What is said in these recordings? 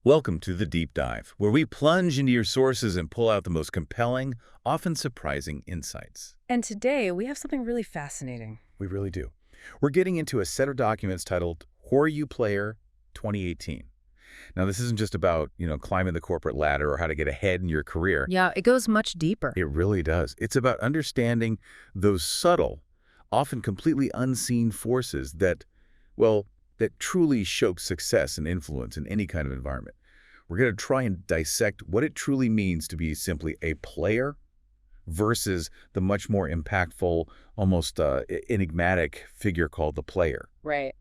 Welcome to the Deep Dive, where we plunge into your sources and pull out the most compelling, often surprising insights. And today we have something really fascinating. We really do. We're getting into a set of documents titled Who Are You Player 2018. Now, this isn't just about, climbing the corporate ladder or how to get ahead in your career. Yeah, it goes much deeper. It really does. It's about understanding those subtle, often completely unseen forces that truly choke success and influence in any kind of environment. We're going to try and dissect what it truly means to be simply a player versus the much more impactful, almost enigmatic figure called the player. Right.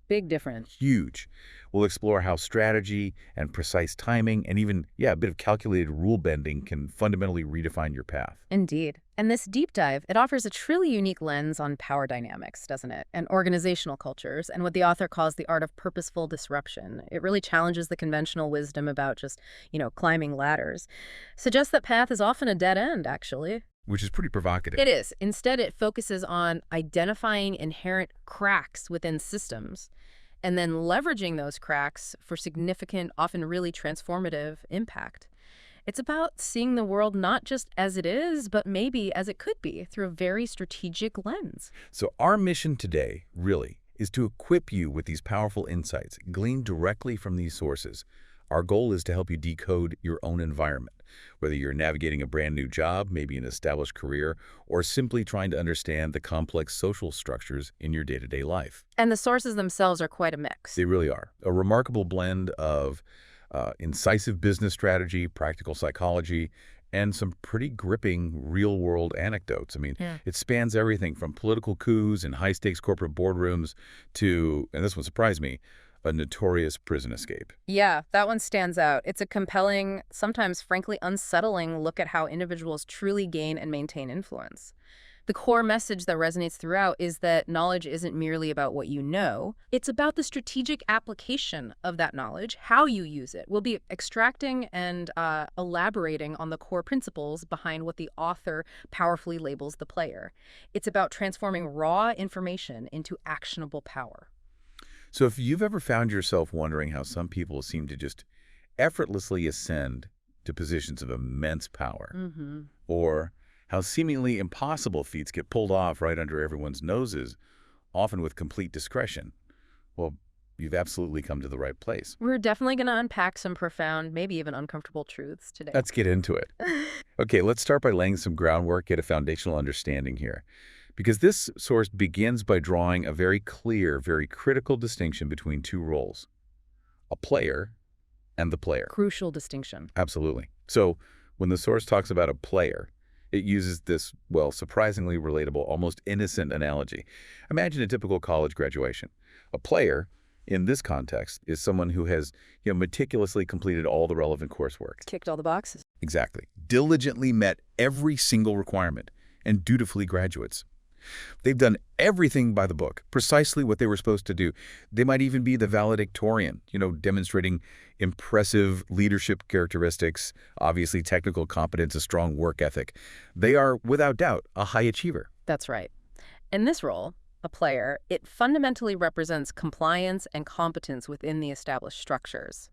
Big difference. Huge. We'll explore how strategy and precise timing and even, a bit of calculated rule bending can fundamentally redefine your path. Indeed. And this deep dive, it offers a truly unique lens on power dynamics, doesn't it? And organizational cultures, and what the author calls the art of purposeful disruption. It really challenges the conventional wisdom about just, climbing ladders. Suggests that path is often a dead end, actually. Which is pretty provocative. It is. Instead, it focuses on identifying inherent cracks within systems and then leveraging those cracks for significant, often really transformative impact. It's about seeing the world not just as it is, but maybe as it could be through a very strategic lens. So our mission today, really, is to equip you with these powerful insights gleaned directly from these sources. Our goal is to help you decode your own environment, whether you're navigating a brand new job, maybe an established career, or simply trying to understand the complex social structures in your day-to-day life. And the sources themselves are quite a mix. They really are. A remarkable blend of incisive business strategy, practical psychology, and some pretty gripping real-world anecdotes. It spans everything from political coups and high-stakes corporate boardrooms to, and this one surprised me, a notorious prison escape. Yeah, that one stands out. It's a compelling, sometimes frankly unsettling look at how individuals truly gain and maintain influence. The core message that resonates throughout is that knowledge isn't merely about what you know. It's about the strategic application of that knowledge, how you use it. We'll be extracting and elaborating on the core principles behind what the author powerfully labels the player. It's about transforming raw information into actionable power. So if you've ever found yourself wondering how some people seem to just effortlessly ascend to positions of immense power, or how seemingly impossible feats get pulled off right under everyone's noses, often with complete discretion, well, you've absolutely come to the right place. We're definitely going to unpack some profound, maybe even uncomfortable truths today. Let's get into it. Okay, let's start by laying some groundwork, get a foundational understanding here. Because this source begins by drawing a very clear, very critical distinction between two roles, a player and the player. Crucial distinction. Absolutely. So when the source talks about a player, it uses this, surprisingly relatable, almost innocent analogy. Imagine a typical college graduation. A player, in this context, is someone who has meticulously completed all the relevant coursework. Kicked all the boxes. Exactly. Diligently met every single requirement and dutifully graduates. They've done everything by the book, precisely what they were supposed to do. They might even be the valedictorian, demonstrating impressive leadership characteristics, obviously technical competence, a strong work ethic. They are, without doubt, a high achiever. That's right. In this role, a player, it fundamentally represents compliance and competence within the established structures.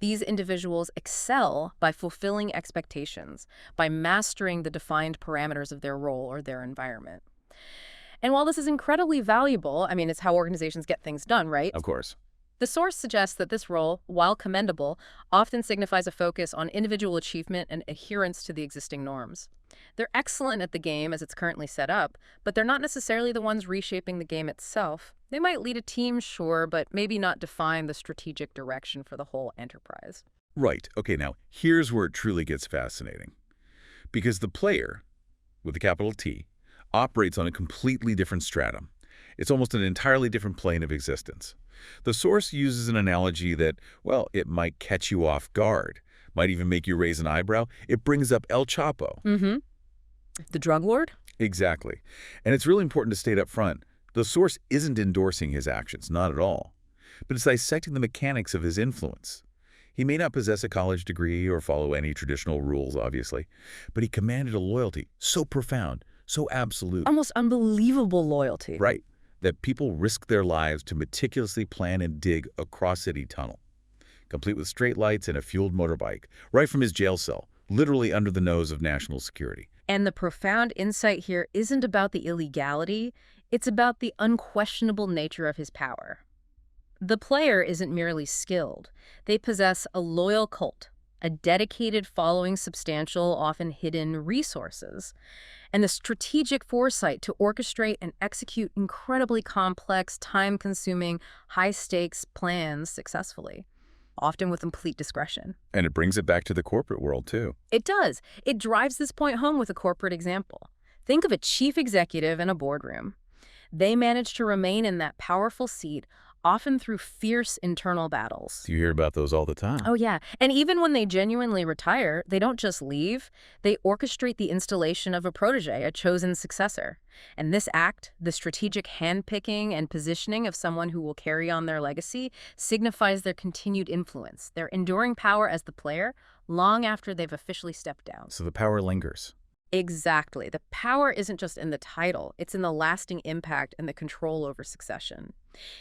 These individuals excel by fulfilling expectations, by mastering the defined parameters of their role or their environment. And while this is incredibly valuable, it's how organizations get things done, right? Of course. The source suggests that this role, while commendable, often signifies a focus on individual achievement and adherence to the existing norms. They're excellent at the game as it's currently set up, but they're not necessarily the ones reshaping the game itself. They might lead a team, sure, but maybe not define the strategic direction for the whole enterprise. Right. Okay, now, here's where it truly gets fascinating. Because the player, with a capital T, operates on a completely different stratum. It's almost an entirely different plane of existence. The source uses an analogy that, it might catch you off guard, might even make you raise an eyebrow. It brings up El Chapo. The drug lord? Exactly. And it's really important to state up front, the source isn't endorsing his actions, not at all, but it's dissecting the mechanics of his influence. He may not possess a college degree or follow any traditional rules, obviously, but he commanded a loyalty so profound, so absolute. Almost unbelievable loyalty. Right. That people risk their lives to meticulously plan and dig a cross-city tunnel. complete with straight lights and a fueled motorbike, right from his jail cell, literally under the nose of national security. And the profound insight here isn't about the illegality, it's about the unquestionable nature of his power. The player isn't merely skilled. They possess a loyal cult, a dedicated following, substantial, often hidden resources, and the strategic foresight to orchestrate and execute incredibly complex, time-consuming, high-stakes plans successfully, often with complete discretion. And it brings it back to the corporate world, too. It does. It drives this point home with a corporate example. Think of a chief executive in a boardroom. They manage to remain in that powerful seat, often through fierce internal battles. You hear about those all the time. Oh, yeah. And even when they genuinely retire, they don't just leave. They orchestrate the installation of a protege, a chosen successor. And this act, the strategic handpicking and positioning of someone who will carry on their legacy, signifies their continued influence, their enduring power as the player, long after they've officially stepped down. So the power lingers. Exactly. The power isn't just in the title, it's in the lasting impact and the control over succession.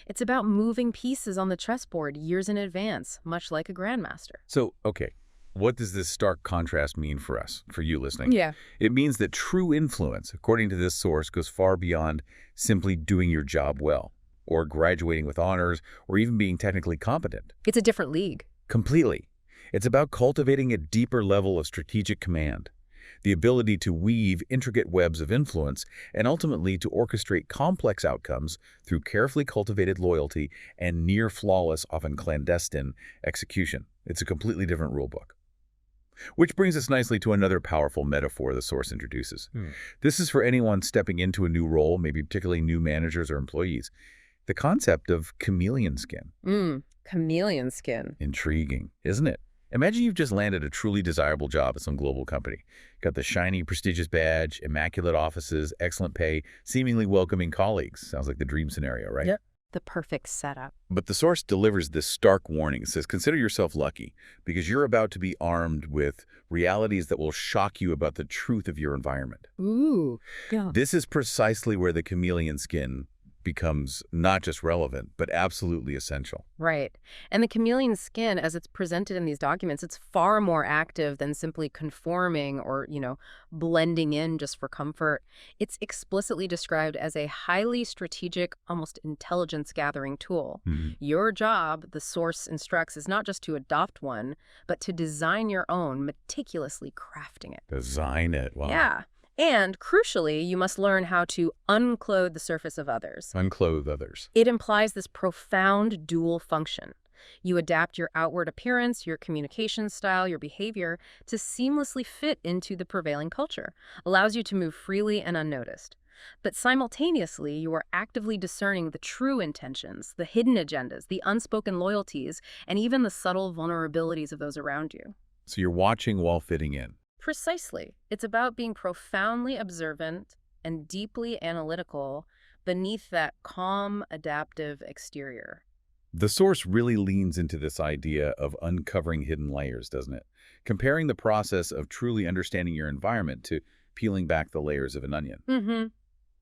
It's about moving pieces on the chessboard years in advance, much like a grandmaster. So, okay, what does this stark contrast mean for us, for you listening? Yeah. It means that true influence, according to this source, goes far beyond simply doing your job well, or graduating with honors, or even being technically competent. It's a different league. Completely. It's about cultivating a deeper level of strategic command, the ability to weave intricate webs of influence, and ultimately to orchestrate complex outcomes through carefully cultivated loyalty and near-flawless, often clandestine, execution. It's a completely different rulebook. Which brings us nicely to another powerful metaphor the source introduces. This is for anyone stepping into a new role, maybe particularly new managers or employees. The concept of chameleon skin. Chameleon skin. Intriguing, isn't it? Imagine you've just landed a truly desirable job at some global company. Got the shiny, prestigious badge, immaculate offices, excellent pay, seemingly welcoming colleagues. Sounds like the dream scenario, right? Yep. The perfect setup. But the source delivers this stark warning. It says, consider yourself lucky because you're about to be armed with realities that will shock you about the truth of your environment. Ooh, yeah. This is precisely where the chameleon skin becomes not just relevant, but absolutely essential. Right. And the chameleon skin, as it's presented in these documents, it's far more active than simply conforming or, blending in just for comfort. It's explicitly described as a highly strategic, almost intelligence-gathering tool. Your job, the source instructs, is not just to adopt one, but to design your own, meticulously crafting it. Design it. Wow. Yeah. And, crucially, you must learn how to unclothe the surface of others. Unclothe others. It implies this profound dual function. You adapt your outward appearance, your communication style, your behavior to seamlessly fit into the prevailing culture, allows you to move freely and unnoticed. But simultaneously, you are actively discerning the true intentions, the hidden agendas, the unspoken loyalties, and even the subtle vulnerabilities of those around you. So you're watching while fitting in. Precisely. It's about being profoundly observant and deeply analytical beneath that calm, adaptive exterior. The source really leans into this idea of uncovering hidden layers, doesn't it? Comparing the process of truly understanding your environment to peeling back the layers of an onion.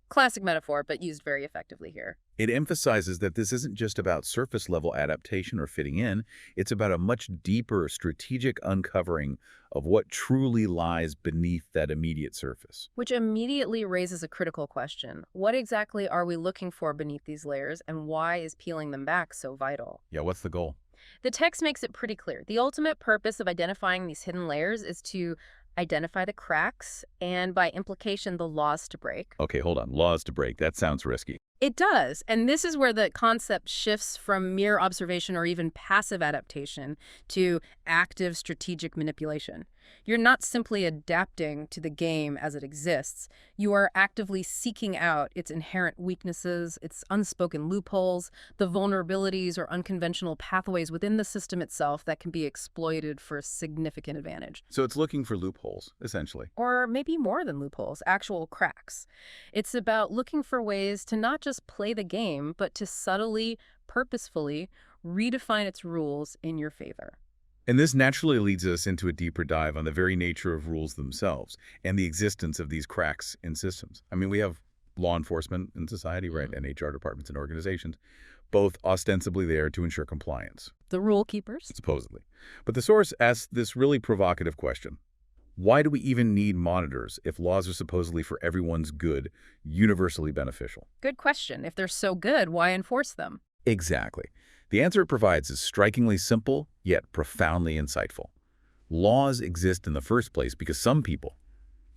Classic metaphor, but used very effectively here. It emphasizes that this isn't just about surface-level adaptation or fitting in. It's about a much deeper strategic uncovering of what truly lies beneath that immediate surface. Which immediately raises a critical question. What exactly are we looking for beneath these layers, and why is peeling them back so vital? Yeah, what's the goal? The text makes it pretty clear. The ultimate purpose of identifying these hidden layers is to identify the cracks and, by implication, the laws to break. Okay, hold on. Laws to break. That sounds risky. It does. And this is where the concept shifts from mere observation or even passive adaptation to active strategic manipulation. You're not simply adapting to the game as it exists. You are actively seeking out its inherent weaknesses, its unspoken loopholes, the vulnerabilities or unconventional pathways within the system itself that can be exploited for significant advantage. So it's looking for loopholes, essentially. Or maybe more than loopholes, actual cracks. It's about looking for ways to not just play the game, but to subtly, purposefully redefine its rules in your favor. And this naturally leads us into a deeper dive on the very nature of rules themselves and the existence of these cracks in systems. I mean, we have law enforcement in society, right, and HR departments and organizations, both ostensibly there to ensure compliance. the rule keepers. supposedly. But the source asks this really provocative question. Why do we even need monitors if laws are supposedly for everyone's good, universally beneficial? Good question. If they're so good, why enforce them? Exactly. The answer it provides is strikingly simple, yet profoundly insightful. Laws exist in the first place because some people,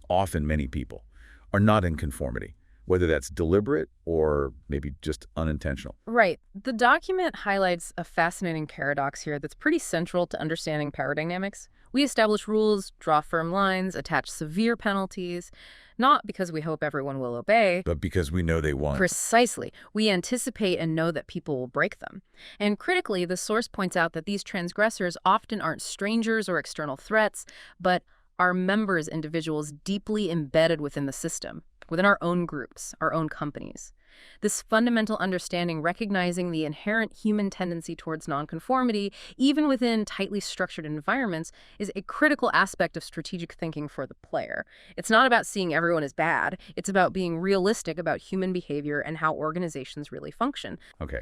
often many people, are not in conformity, whether that's deliberate or maybe just unintentional. Right. The document highlights a fascinating paradox here that's pretty central to understanding power dynamics. We establish rules, draw firm lines, attach severe penalties, not because we hope everyone will obey. But because we know they won't. Precisely. We anticipate and know that people will break them. And critically, the source points out that these transgressors often aren't strangers or external threats, but are members, individuals deeply embedded within the system, within our own groups, our own companies. This fundamental understanding, recognizing the inherent human tendency towards nonconformity, even within tightly structured environments, is a critical aspect of strategic thinking for the player. It's not about seeing everyone as bad. It's about being realistic about human behavior and how organizations really function. Okay.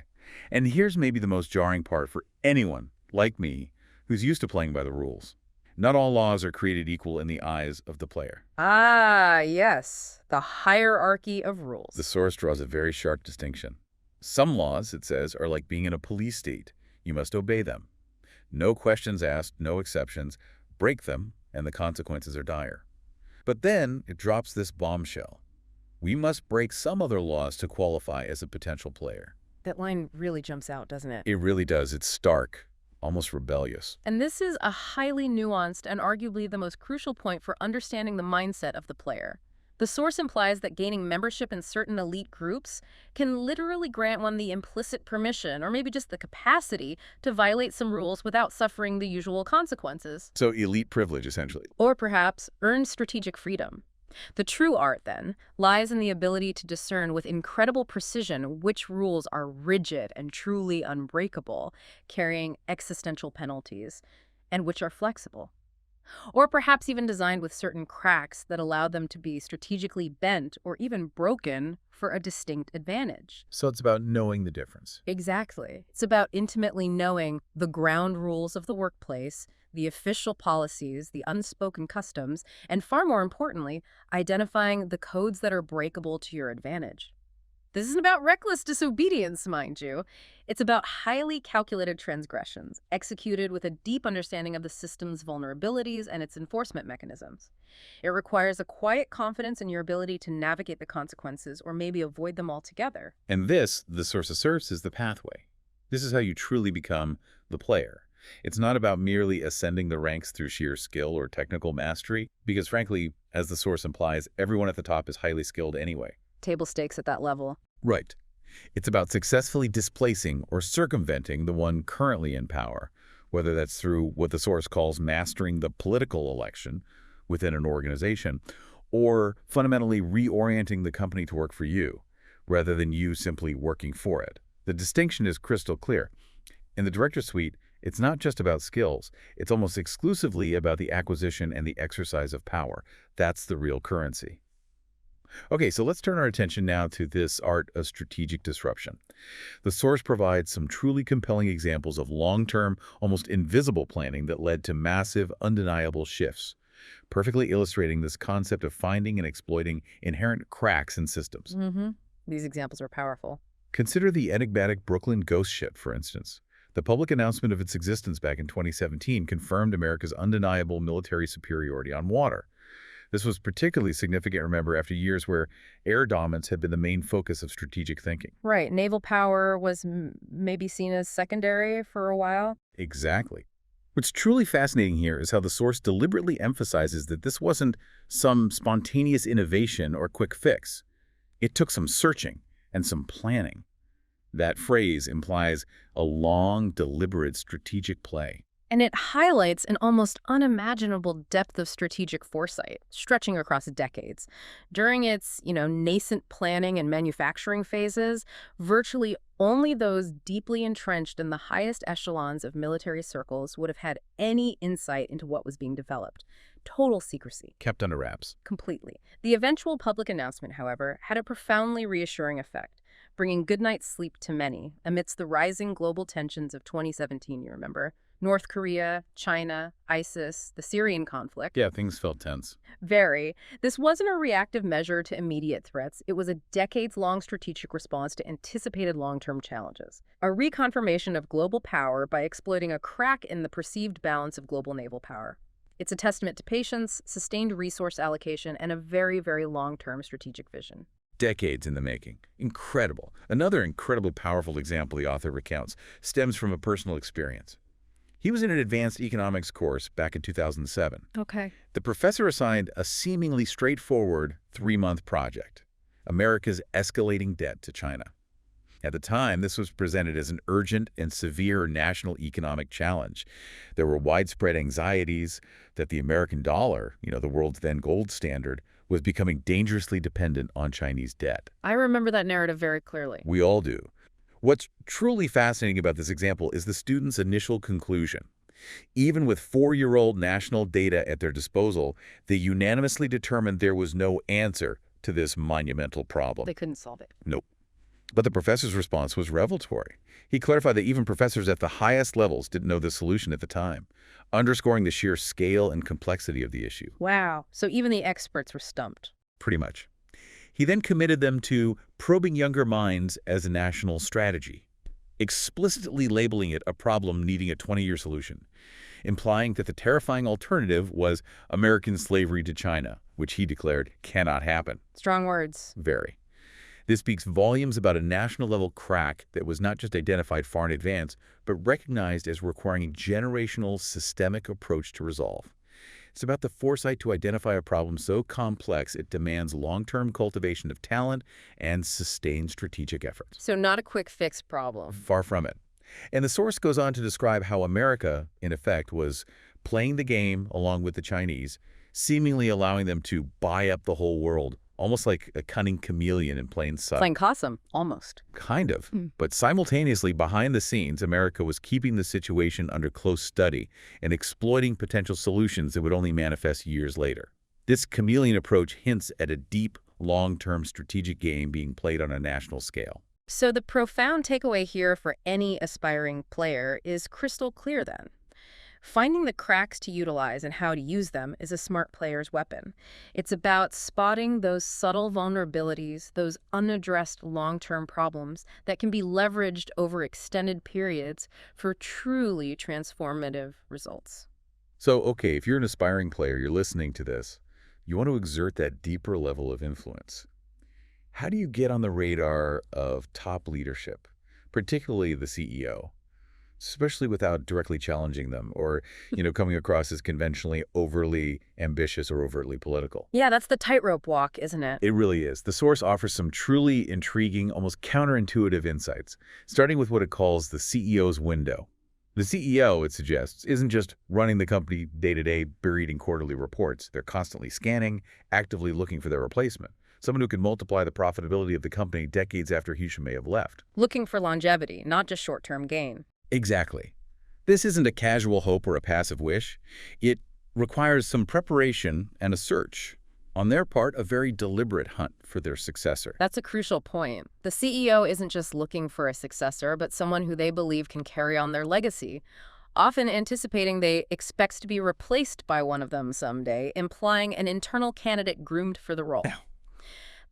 And here's maybe the most jarring part for anyone, like me, who's used to playing by the rules. Not all laws are created equal in the eyes of the player. Ah, yes. The hierarchy of rules. The source draws a very sharp distinction. Some laws, it says, are like being in a police state. You must obey them. No questions asked, no exceptions. Break them, and the consequences are dire. But then it drops this bombshell. We must break some other laws to qualify as a potential player. That line really jumps out, doesn't it? It really does. It's stark, almost rebellious. And this is a highly nuanced and arguably the most crucial point for understanding the mindset of the player. The source implies that gaining membership in certain elite groups can literally grant one the implicit permission, or maybe just the capacity, to violate some rules without suffering the usual consequences. So elite privilege, essentially. Or perhaps earn strategic freedom. The true art, then, lies in the ability to discern with incredible precision which rules are rigid and truly unbreakable, carrying existential penalties, and which are flexible. Or perhaps even designed with certain cracks that allow them to be strategically bent or even broken for a distinct advantage. So it's about knowing the difference. Exactly. It's about intimately knowing the ground rules of the workplace, the official policies, the unspoken customs, and far more importantly, identifying the codes that are breakable to your advantage. This isn't about reckless disobedience, mind you. It's about highly calculated transgressions, executed with a deep understanding of the system's vulnerabilities and its enforcement mechanisms. It requires a quiet confidence in your ability to navigate the consequences or maybe avoid them altogether. And this, the source asserts, is the pathway. This is how you truly become the player. It's not about merely ascending the ranks through sheer skill or technical mastery, because frankly, as the source implies, everyone at the top is highly skilled anyway. Table stakes at that level. Right. It's about successfully displacing or circumventing the one currently in power, whether that's through what the source calls mastering the political election within an organization, or fundamentally reorienting the company to work for you, rather than you simply working for it. The distinction is crystal clear. In the director suite, it's not just about skills. It's almost exclusively about the acquisition and the exercise of power. That's the real currency. Okay, so let's turn our attention now to this art of strategic disruption. The source provides some truly compelling examples of long-term, almost invisible planning that led to massive, undeniable shifts, perfectly illustrating this concept of finding and exploiting inherent cracks in systems. These examples are powerful. Consider the enigmatic Brooklyn ghost ship, for instance. The public announcement of its existence back in 2017 confirmed America's undeniable military superiority on water. This was particularly significant, remember, after years where air dominance had been the main focus of strategic thinking. Right. Naval power was maybe seen as secondary for a while. Exactly. What's truly fascinating here is how the source deliberately emphasizes that this wasn't some spontaneous innovation or quick fix. It took some searching and some planning. That phrase implies a long, deliberate strategic play. And it highlights an almost unimaginable depth of strategic foresight, stretching across decades. During its, nascent planning and manufacturing phases, virtually only those deeply entrenched in the highest echelons of military circles would have had any insight into what was being developed. Total secrecy. Kept under wraps. Completely. The eventual public announcement, however, had a profoundly reassuring effect. bringing good night's sleep to many amidst the rising global tensions of 2017, you remember? North Korea, China, ISIS, the Syrian conflict. Yeah, things felt tense. Very. This wasn't a reactive measure to immediate threats. It was a decades-long strategic response to anticipated long-term challenges. A reconfirmation of global power by exploiting a crack in the perceived balance of global naval power. It's a testament to patience, sustained resource allocation, and a very, very long-term strategic vision. Decades in the making. Incredible. Another incredibly powerful example the author recounts stems from a personal experience. He was in an advanced economics course back in 2007. Okay. The professor assigned a seemingly straightforward 3-month project, America's escalating debt to China. At the time, this was presented as an urgent and severe national economic challenge. There were widespread anxieties that the American dollar, the world's then gold standard, was becoming dangerously dependent on Chinese debt. I remember that narrative very clearly. We all do. What's truly fascinating about this example is the student's initial conclusion. Even with 4-year-old national data at their disposal, they unanimously determined there was no answer to this monumental problem. They couldn't solve it. Nope. But the professor's response was revelatory. He clarified that even professors at the highest levels didn't know the solution at the time, underscoring the sheer scale and complexity of the issue. Wow. So even the experts were stumped. Pretty much. He then committed them to probing younger minds as a national strategy, explicitly labeling it a problem needing a 20-year solution, implying that the terrifying alternative was American slavery to China, which he declared cannot happen. Strong words. Very. This speaks volumes about a national-level crack that was not just identified far in advance, but recognized as requiring a generational, systemic approach to resolve. It's about the foresight to identify a problem so complex it demands long-term cultivation of talent and sustained strategic efforts. So not a quick fix problem. Far from it. And the source goes on to describe how America, in effect, was playing the game along with the Chinese, seemingly allowing them to buy up the whole world, almost like a cunning chameleon in plain sight. Playing Possum, almost. Kind of. But simultaneously, behind the scenes, America was keeping the situation under close study and exploiting potential solutions that would only manifest years later. This chameleon approach hints at a deep, long-term strategic game being played on a national scale. So the profound takeaway here for any aspiring player is crystal clear then. Finding the cracks to utilize and how to use them is a smart player's weapon. It's about spotting those subtle vulnerabilities, those unaddressed long-term problems that can be leveraged over extended periods for truly transformative results. So, okay, if you're an aspiring player, you're listening to this, you want to exert that deeper level of influence. How do you get on the radar of top leadership, particularly the CEO? Especially without directly challenging them or, coming across as conventionally overly ambitious or overtly political. Yeah, that's the tightrope walk, isn't it? It really is. The source offers some truly intriguing, almost counterintuitive insights, starting with what it calls the CEO's window. The CEO, it suggests, isn't just running the company day-to-day, buried in quarterly reports. They're constantly scanning, actively looking for their replacement, someone who can multiply the profitability of the company decades after he may have left. Looking for longevity, not just short-term gain. Exactly. This isn't a casual hope or a passive wish. It requires some preparation and a search. On their part, a very deliberate hunt for their successor. That's a crucial point. The CEO isn't just looking for a successor, but someone who they believe can carry on their legacy, often anticipating they expect to be replaced by one of them someday, implying an internal candidate groomed for the role.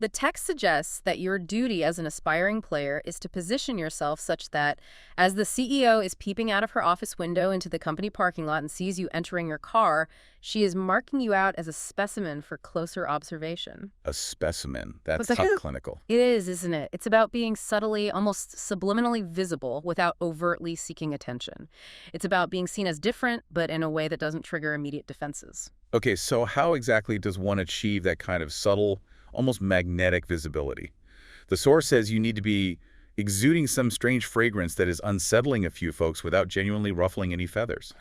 The text suggests that your duty as an aspiring player is to position yourself such that as the CEO is peeping out of her office window into the company parking lot and sees you entering your car, she is marking you out as a specimen for closer observation. A specimen. That's But top clinical. It is, isn't it? It's about being subtly, almost subliminally visible without overtly seeking attention. It's about being seen as different, but in a way that doesn't trigger immediate defenses. Okay, so how exactly does one achieve that kind of subtle, almost magnetic visibility? The source says you need to be exuding some strange fragrance that is unsettling a few folks without genuinely ruffling any feathers.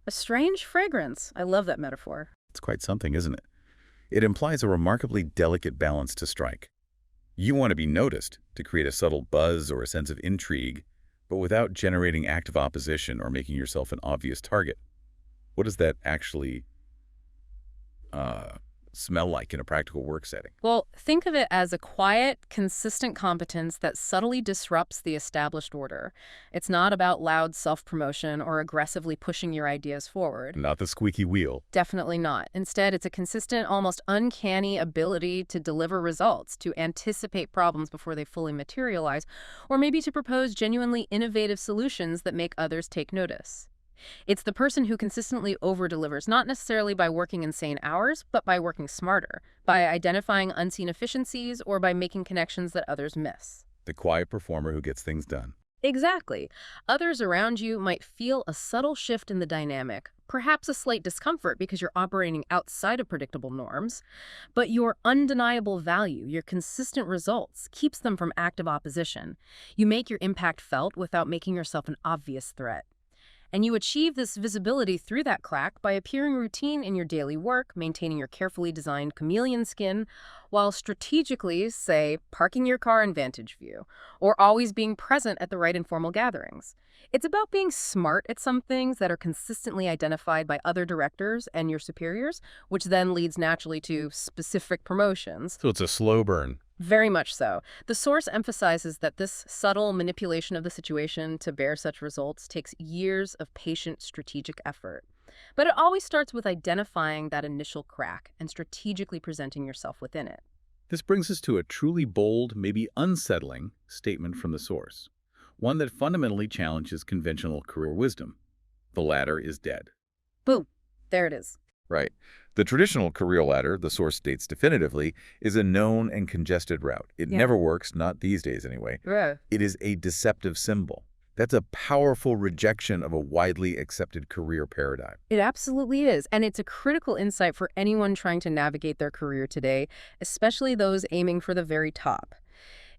A strange fragrance. I love that metaphor. It's quite something, isn't it? It implies a remarkably delicate balance to strike. You want to be noticed to create a subtle buzz or a sense of intrigue, but without generating active opposition or making yourself an obvious target. What does that actually smell like in a practical work setting? Well, think of it as a quiet, consistent competence that subtly disrupts the established order. It's not about loud self-promotion or aggressively pushing your ideas forward. Not the squeaky wheel. Definitely not. Instead, it's a consistent, almost uncanny ability to deliver results, to anticipate problems before they fully materialize, or maybe to propose genuinely innovative solutions that make others take notice. It's the person who consistently over-delivers, not necessarily by working insane hours, but by working smarter, by identifying unseen efficiencies, or by making connections that others miss. The quiet performer who gets things done. Exactly. Others around you might feel a subtle shift in the dynamic, perhaps a slight discomfort because you're operating outside of predictable norms, but your undeniable value, your consistent results, keeps them from active opposition. You make your impact felt without making yourself an obvious threat. And you achieve this visibility through that crack by appearing routine in your daily work, maintaining your carefully designed chameleon skin, while strategically, say, parking your car in vantage view, or always being present at the right informal gatherings. It's about being smart at some things that are consistently identified by other directors and your superiors, which then leads naturally to specific promotions. So it's a slow burn. Very much so. The source emphasizes that this subtle manipulation of the situation to bear such results takes years of patient strategic effort. But it always starts with identifying that initial crack and strategically presenting yourself within it. This brings us to a truly bold, maybe unsettling, statement from the source. One that fundamentally challenges conventional career wisdom. The ladder is dead. Boom. There it is. Right. The traditional career ladder, the source states definitively, is a known and congested route. It never works, not these days anyway. Yeah. It is a deceptive symbol. That's a powerful rejection of a widely accepted career paradigm. It absolutely is. And it's a critical insight for anyone trying to navigate their career today, especially those aiming for the very top.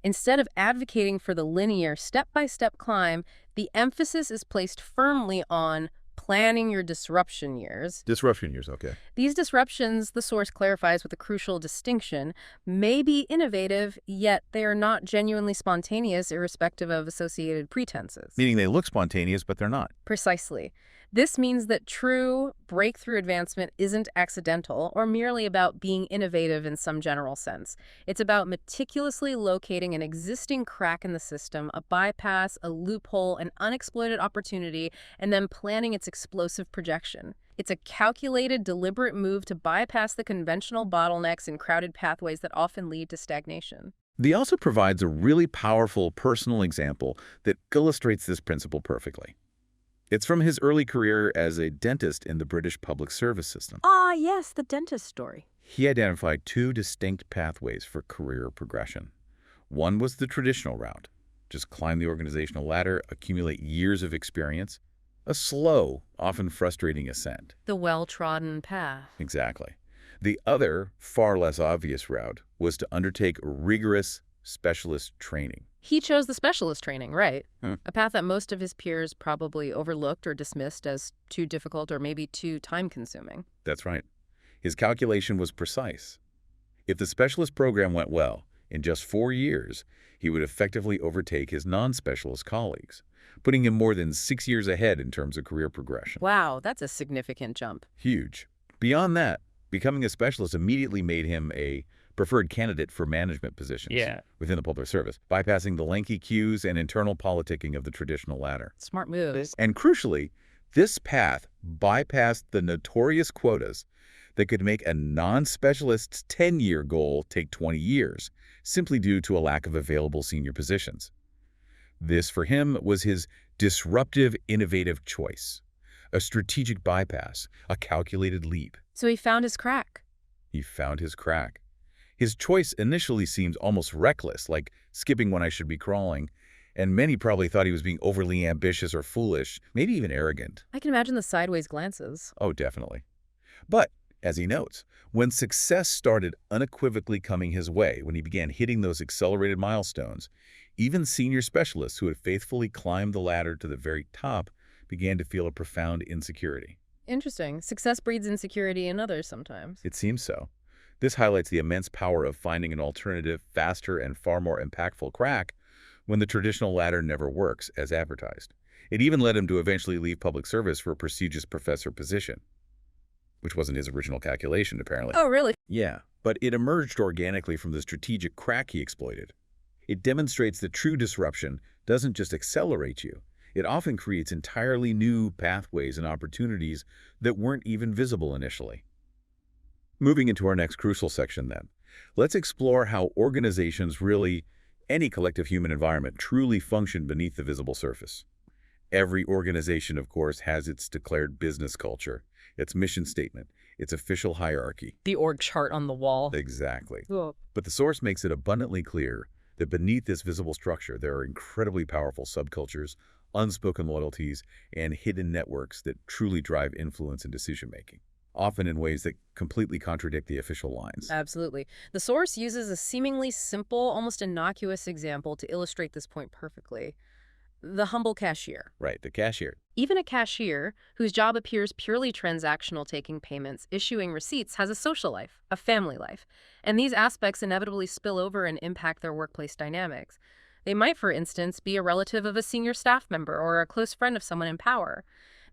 Instead of advocating for the linear, step-by-step climb, the emphasis is placed firmly on planning your disruption years. Disruption years, okay. These disruptions, the source clarifies with a crucial distinction, may be innovative, yet they are not genuinely spontaneous irrespective of associated pretenses. Meaning they look spontaneous, but they're not. Precisely. This means that true breakthrough advancement isn't accidental or merely about being innovative in some general sense. It's about meticulously locating an existing crack in the system, a bypass, a loophole, an unexploited opportunity, and then planning its explosive projection. It's a calculated, deliberate move to bypass the conventional bottlenecks and crowded pathways that often lead to stagnation. The also provides a really powerful personal example that illustrates this principle perfectly. It's from his early career as a dentist in the British public service system. Ah, yes, the dentist story. He identified two distinct pathways for career progression. One was the traditional route. Just climb the organizational ladder, accumulate years of experience. A slow, often frustrating ascent. The well-trodden path. Exactly. The other, far less obvious route was to undertake rigorous specialist training. He chose the specialist training, right? Huh. A path that most of his peers probably overlooked or dismissed as too difficult or maybe too time-consuming. That's right. His calculation was precise. If the specialist program went well, in just 4 years, he would effectively overtake his non-specialist colleagues, putting him more than 6 years ahead in terms of career progression. Wow, that's a significant jump. Huge. Beyond that, becoming a specialist immediately made him a preferred candidate for management positions within the public service, bypassing the lengthy queues and internal politicking of the traditional ladder. Smart moves. And crucially, this path bypassed the notorious quotas that could make a non-specialist's 10-year goal take 20 years, simply due to a lack of available senior positions. This, for him, was his disruptive, innovative choice, a strategic bypass, a calculated leap. So he found his crack. He found his crack. His choice initially seemed almost reckless, like skipping when I should be crawling, and many probably thought he was being overly ambitious or foolish, maybe even arrogant. I can imagine the sideways glances. Oh, definitely. But, as he notes, when success started unequivocally coming his way, when he began hitting those accelerated milestones, even senior specialists who had faithfully climbed the ladder to the very top began to feel a profound insecurity. Interesting. Success breeds insecurity in others sometimes. It seems so. This highlights the immense power of finding an alternative, faster, and far more impactful crack when the traditional ladder never works as advertised. It even led him to eventually leave public service for a prestigious professor position. which wasn't his original calculation, apparently. Oh, really? Yeah, but it emerged organically from the strategic crack he exploited. It demonstrates that true disruption doesn't just accelerate you. It often creates entirely new pathways and opportunities that weren't even visible initially. Moving into our next crucial section then, let's explore how organizations really, any collective human environment, truly function beneath the visible surface. Every organization, of course, has its declared business culture, its mission statement, its official hierarchy. The org chart on the wall. Exactly. Ugh. But the source makes it abundantly clear that beneath this visible structure, there are incredibly powerful subcultures, unspoken loyalties, and hidden networks that truly drive influence and decision-making, often in ways that completely contradict the official lines. Absolutely. The source uses a seemingly simple, almost innocuous example to illustrate this point perfectly. The humble cashier. Right, the cashier. Even a cashier, whose job appears purely transactional, taking payments, issuing receipts, has a social life, a family life. And these aspects inevitably spill over and impact their workplace dynamics. They might, for instance, be a relative of a senior staff member or a close friend of someone in power,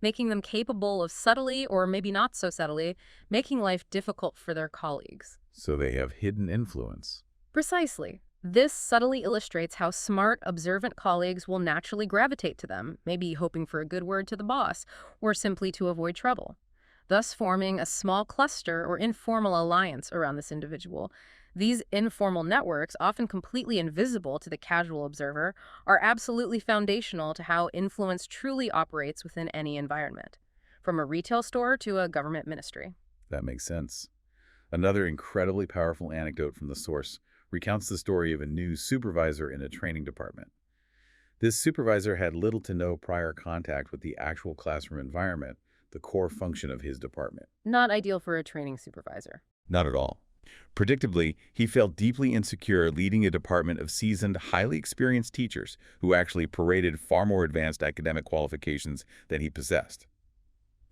making them capable of subtly, or maybe not so subtly, making life difficult for their colleagues. So they have hidden influence. Precisely. This subtly illustrates how smart, observant colleagues will naturally gravitate to them, maybe hoping for a good word to the boss, or simply to avoid trouble, thus forming a small cluster or informal alliance around this individual. These informal networks, often completely invisible to the casual observer, are absolutely foundational to how influence truly operates within any environment, from a retail store to a government ministry. That makes sense. Another incredibly powerful anecdote from the source recounts the story of a new supervisor in a training department. This supervisor had little to no prior contact with the actual classroom environment, the core function of his department. Not ideal for a training supervisor. Not at all. Predictably, he felt deeply insecure leading a department of seasoned, highly experienced teachers who actually paraded far more advanced academic qualifications than he possessed.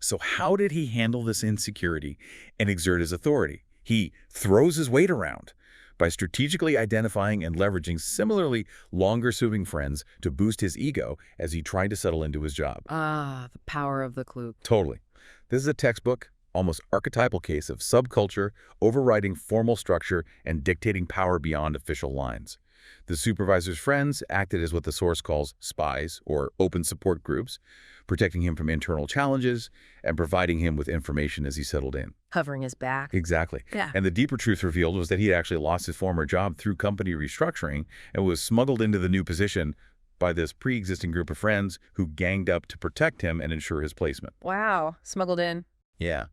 So how did he handle this insecurity and exert his authority? He throws his weight around by strategically identifying and leveraging similarly longer-serving friends to boost his ego as he tried to settle into his job. Ah, the power of the klug. Totally. This is a textbook, almost archetypal case of subculture overriding formal structure and dictating power beyond official lines. The supervisor's friends acted as what the source calls spies or open support groups, protecting him from internal challenges and providing him with information as he settled in. Covering his back. Exactly. Yeah. And the deeper truth revealed was that he had actually lost his former job through company restructuring and was smuggled into the new position by this pre-existing group of friends who ganged up to protect him and ensure his placement. Wow. Smuggled in. Yeah.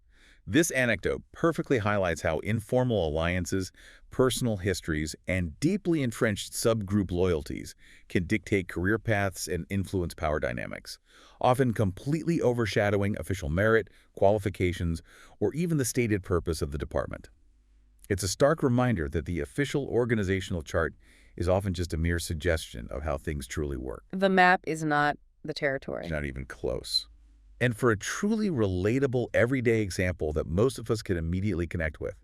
This anecdote perfectly highlights how informal alliances, personal histories, and deeply entrenched subgroup loyalties can dictate career paths and influence power dynamics, often completely overshadowing official merit, qualifications, or even the stated purpose of the department. It's a stark reminder that the official organizational chart is often just a mere suggestion of how things truly work. The map is not the territory. Not even close. And for a truly relatable, everyday example that most of us can immediately connect with,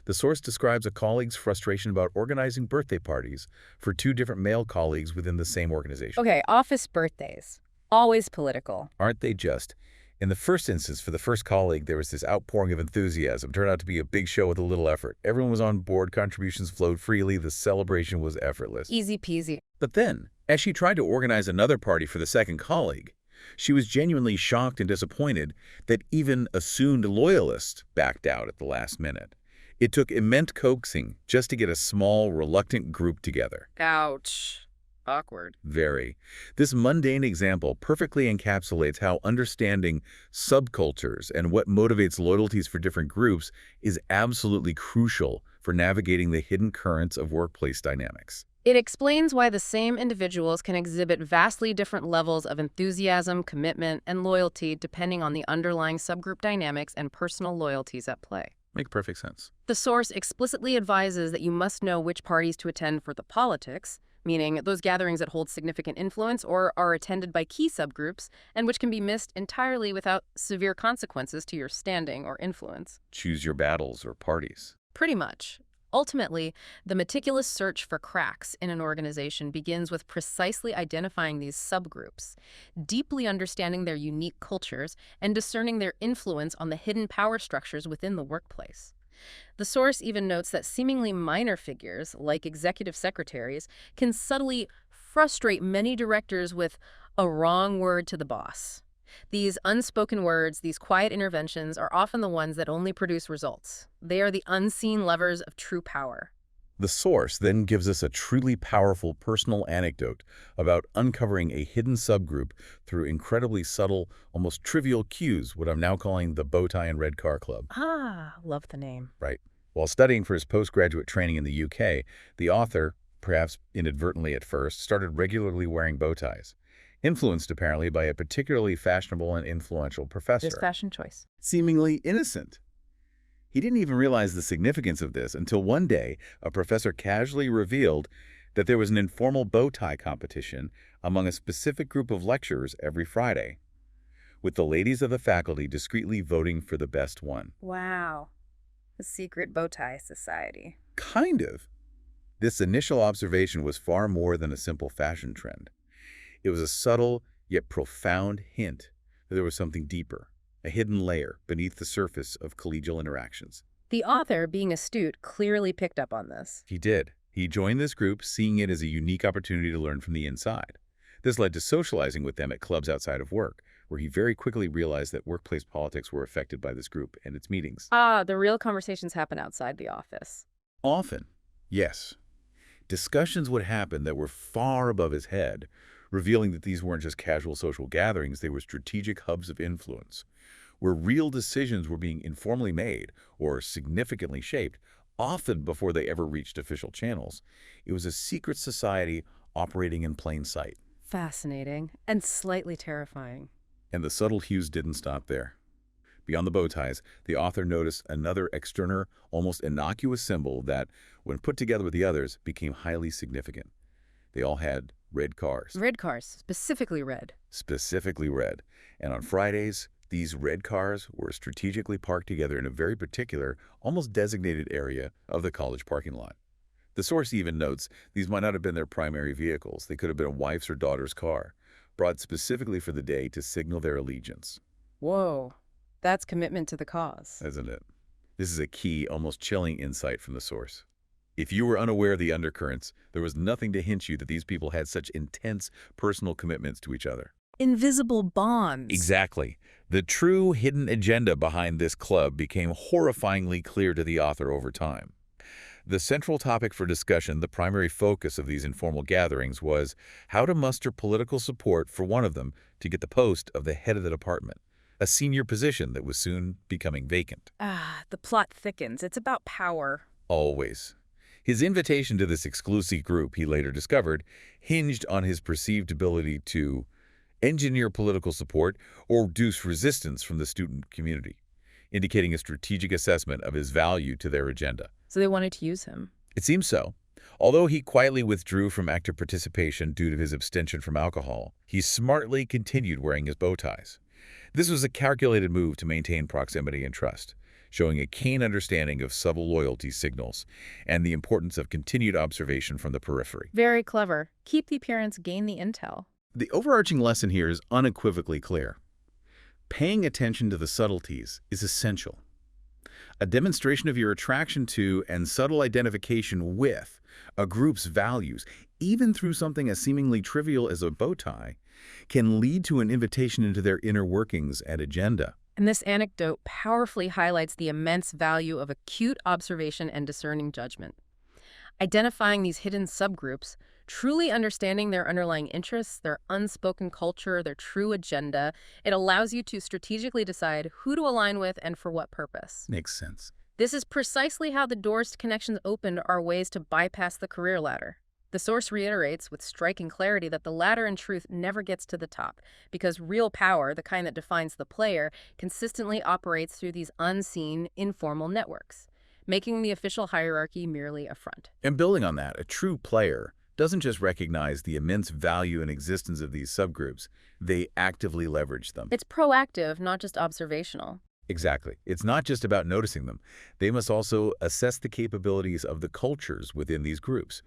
the source describes a colleague's frustration about organizing birthday parties for two different male colleagues within the same organization. Okay, office birthdays. Always political. Aren't they just? In the first instance, for the first colleague, there was this outpouring of enthusiasm. Turned out to be a big show with a little effort. Everyone was on board, contributions flowed freely, the celebration was effortless. Easy peasy. But then, as she tried to organize another party for the second colleague, she was genuinely shocked and disappointed that even assumed loyalists backed out at the last minute. It took immense coaxing just to get a small, reluctant group together. Ouch. Awkward. Very. This mundane example perfectly encapsulates how understanding subcultures and what motivates loyalties for different groups is absolutely crucial for navigating the hidden currents of workplace dynamics. It explains why the same individuals can exhibit vastly different levels of enthusiasm, commitment, and loyalty depending on the underlying subgroup dynamics and personal loyalties at play. Makes perfect sense. The source explicitly advises that you must know which parties to attend for the politics, meaning those gatherings that hold significant influence or are attended by key subgroups, and which can be missed entirely without severe consequences to your standing or influence. Choose your battles or parties. Pretty much. Ultimately, the meticulous search for cracks in an organization begins with precisely identifying these subgroups, deeply understanding their unique cultures, and discerning their influence on the hidden power structures within the workplace. The source even notes that seemingly minor figures, like executive secretaries, can subtly frustrate many directors with a wrong word to the boss. These unspoken words, these quiet interventions, are often the ones that only produce results. They are the unseen levers of true power. The source then gives us a truly powerful personal anecdote about uncovering a hidden subgroup through incredibly subtle, almost trivial cues, what I'm now calling the bow tie and red car club. Ah, love the name. Right. While studying for his postgraduate training in the UK, the author, perhaps inadvertently at first, started regularly wearing bow ties, influenced apparently by a particularly fashionable and influential This professor. fashion choice. Seemingly innocent. He didn't even realize the significance of this until one day a professor casually revealed that there was an informal bow tie competition among a specific group of lecturers every Friday, with the ladies of the faculty discreetly voting for the best one. Wow. The secret bow tie society. Kind of. This initial observation was far more than a simple fashion trend. It was a subtle yet profound hint that there was something deeper, a hidden layer beneath the surface of collegial interactions. The author, being astute, clearly picked up on this. He did. He joined this group, seeing it as a unique opportunity to learn from the inside. This led to socializing with them at clubs outside of work, where he very quickly realized that workplace politics were affected by this group and its meetings. Ah, the real conversations happen outside the office. Often, yes. Discussions would happen that were far above his head, revealing that these weren't just casual social gatherings, they were strategic hubs of influence, where real decisions were being informally made or significantly shaped, often before they ever reached official channels. It was a secret society operating in plain sight. Fascinating and slightly terrifying. And the subtle hues didn't stop there. Beyond the bow ties, the author noticed another external, almost innocuous symbol that, when put together with the others, became highly significant. They all had red cars. Red cars, specifically red. Specifically red. And on Fridays, these red cars were strategically parked together in a very particular, almost designated area of the college parking lot. The source even notes these might not have been their primary vehicles. They could have been a wife's or daughter's car, brought specifically for the day to signal their allegiance. Whoa, that's commitment to the cause. Isn't it? This is a key, almost chilling insight from the source. If you were unaware of the undercurrents, there was nothing to hint you that these people had such intense personal commitments to each other. Invisible bonds. Exactly. The true hidden agenda behind this club became horrifyingly clear to the author over time. The central topic for discussion, the primary focus of these informal gatherings, was how to muster political support for one of them to get the post of the head of the department, a senior position that was soon becoming vacant. Ah, the plot thickens. It's about power. Always. His invitation to this exclusive group, he later discovered, hinged on his perceived ability to engineer political support or reduce resistance from the student community, indicating a strategic assessment of his value to their agenda. So they wanted to use him. It seems so. Although he quietly withdrew from active participation due to his abstention from alcohol, he smartly continued wearing his bow ties. This was a calculated move to maintain proximity and trust, showing a keen understanding of subtle loyalty signals and the importance of continued observation from the periphery. Very clever. Keep the appearance, gain the intel. The overarching lesson here is unequivocally clear. Paying attention to the subtleties is essential. A demonstration of your attraction to and subtle identification with a group's values, even through something as seemingly trivial as a bow tie, can lead to an invitation into their inner workings and agenda. And this anecdote powerfully highlights the immense value of acute observation and discerning judgment. Identifying these hidden subgroups, truly understanding their underlying interests, their unspoken culture, their true agenda, it allows you to strategically decide who to align with and for what purpose. Makes sense. This is precisely how the doors to connections opened are ways to bypass the career ladder. The source reiterates with striking clarity that the ladder in truth never gets to the top, because real power, the kind that defines the player, consistently operates through these unseen, informal networks, making the official hierarchy merely a front. And building on that, a true player doesn't just recognize the immense value and existence of these subgroups, they actively leverage them. It's proactive, not just observational. Exactly. It's not just about noticing them. They must also assess the capabilities of the cultures within these groups.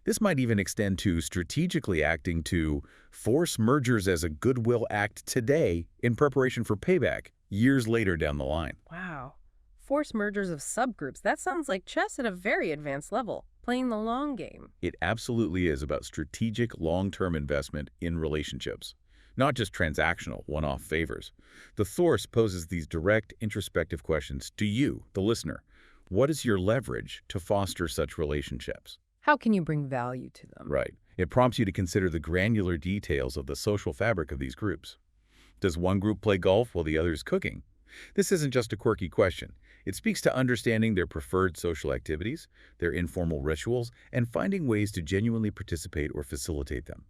This might even extend to strategically acting to force mergers as a goodwill act today in preparation for payback years later down the line. Wow. Forced mergers of subgroups. That sounds like chess at a very advanced level, playing the long game. It absolutely is about strategic long-term investment in relationships, not just transactional one-off favors. The source poses these direct, introspective questions to you, the listener. What is your leverage to foster such relationships? How can you bring value to them? Right. It prompts you to consider the granular details of the social fabric of these groups. Does one group play golf while the other is cooking? This isn't just a quirky question. It speaks to understanding their preferred social activities, their informal rituals, and finding ways to genuinely participate or facilitate them,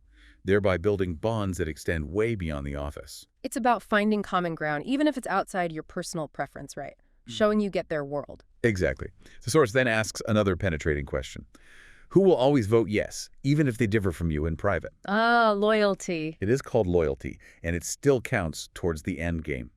thereby building bonds that extend way beyond the office. It's about finding common ground, even if it's outside your personal preference, right? Showing you get their world. Exactly. The source then asks another penetrating question. Who will always vote yes, even if they differ from you in private? Ah, loyalty. It is called loyalty, and it still counts towards the end game.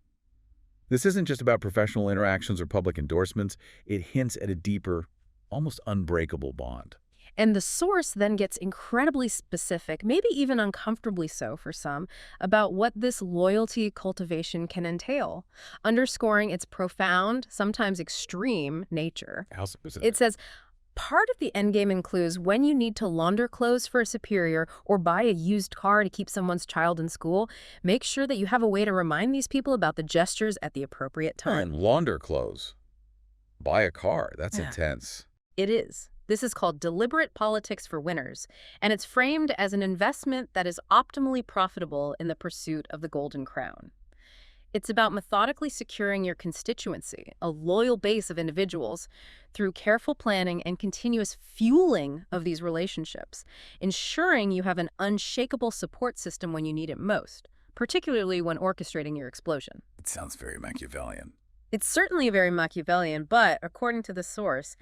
This isn't just about professional interactions or public endorsements. It hints at a deeper, almost unbreakable bond. And the source then gets incredibly specific, maybe even uncomfortably so for some, about what this loyalty cultivation can entail, underscoring its profound, sometimes extreme nature. How specific? It says, part of the endgame includes when you need to launder clothes for a superior or buy a used car to keep someone's child in school, make sure that you have a way to remind these people about the gestures at the appropriate time. And launder clothes. Buy a car. That's Yeah. intense. It is. This is called deliberate politics for winners, and it's framed as an investment that is optimally profitable in the pursuit of the golden crown. It's about methodically securing your constituency, a loyal base of individuals, through careful planning and continuous fueling of these relationships, ensuring you have an unshakable support system when you need it most, particularly when orchestrating your explosion. It sounds very Machiavellian. It's certainly very Machiavellian, but, according to the source,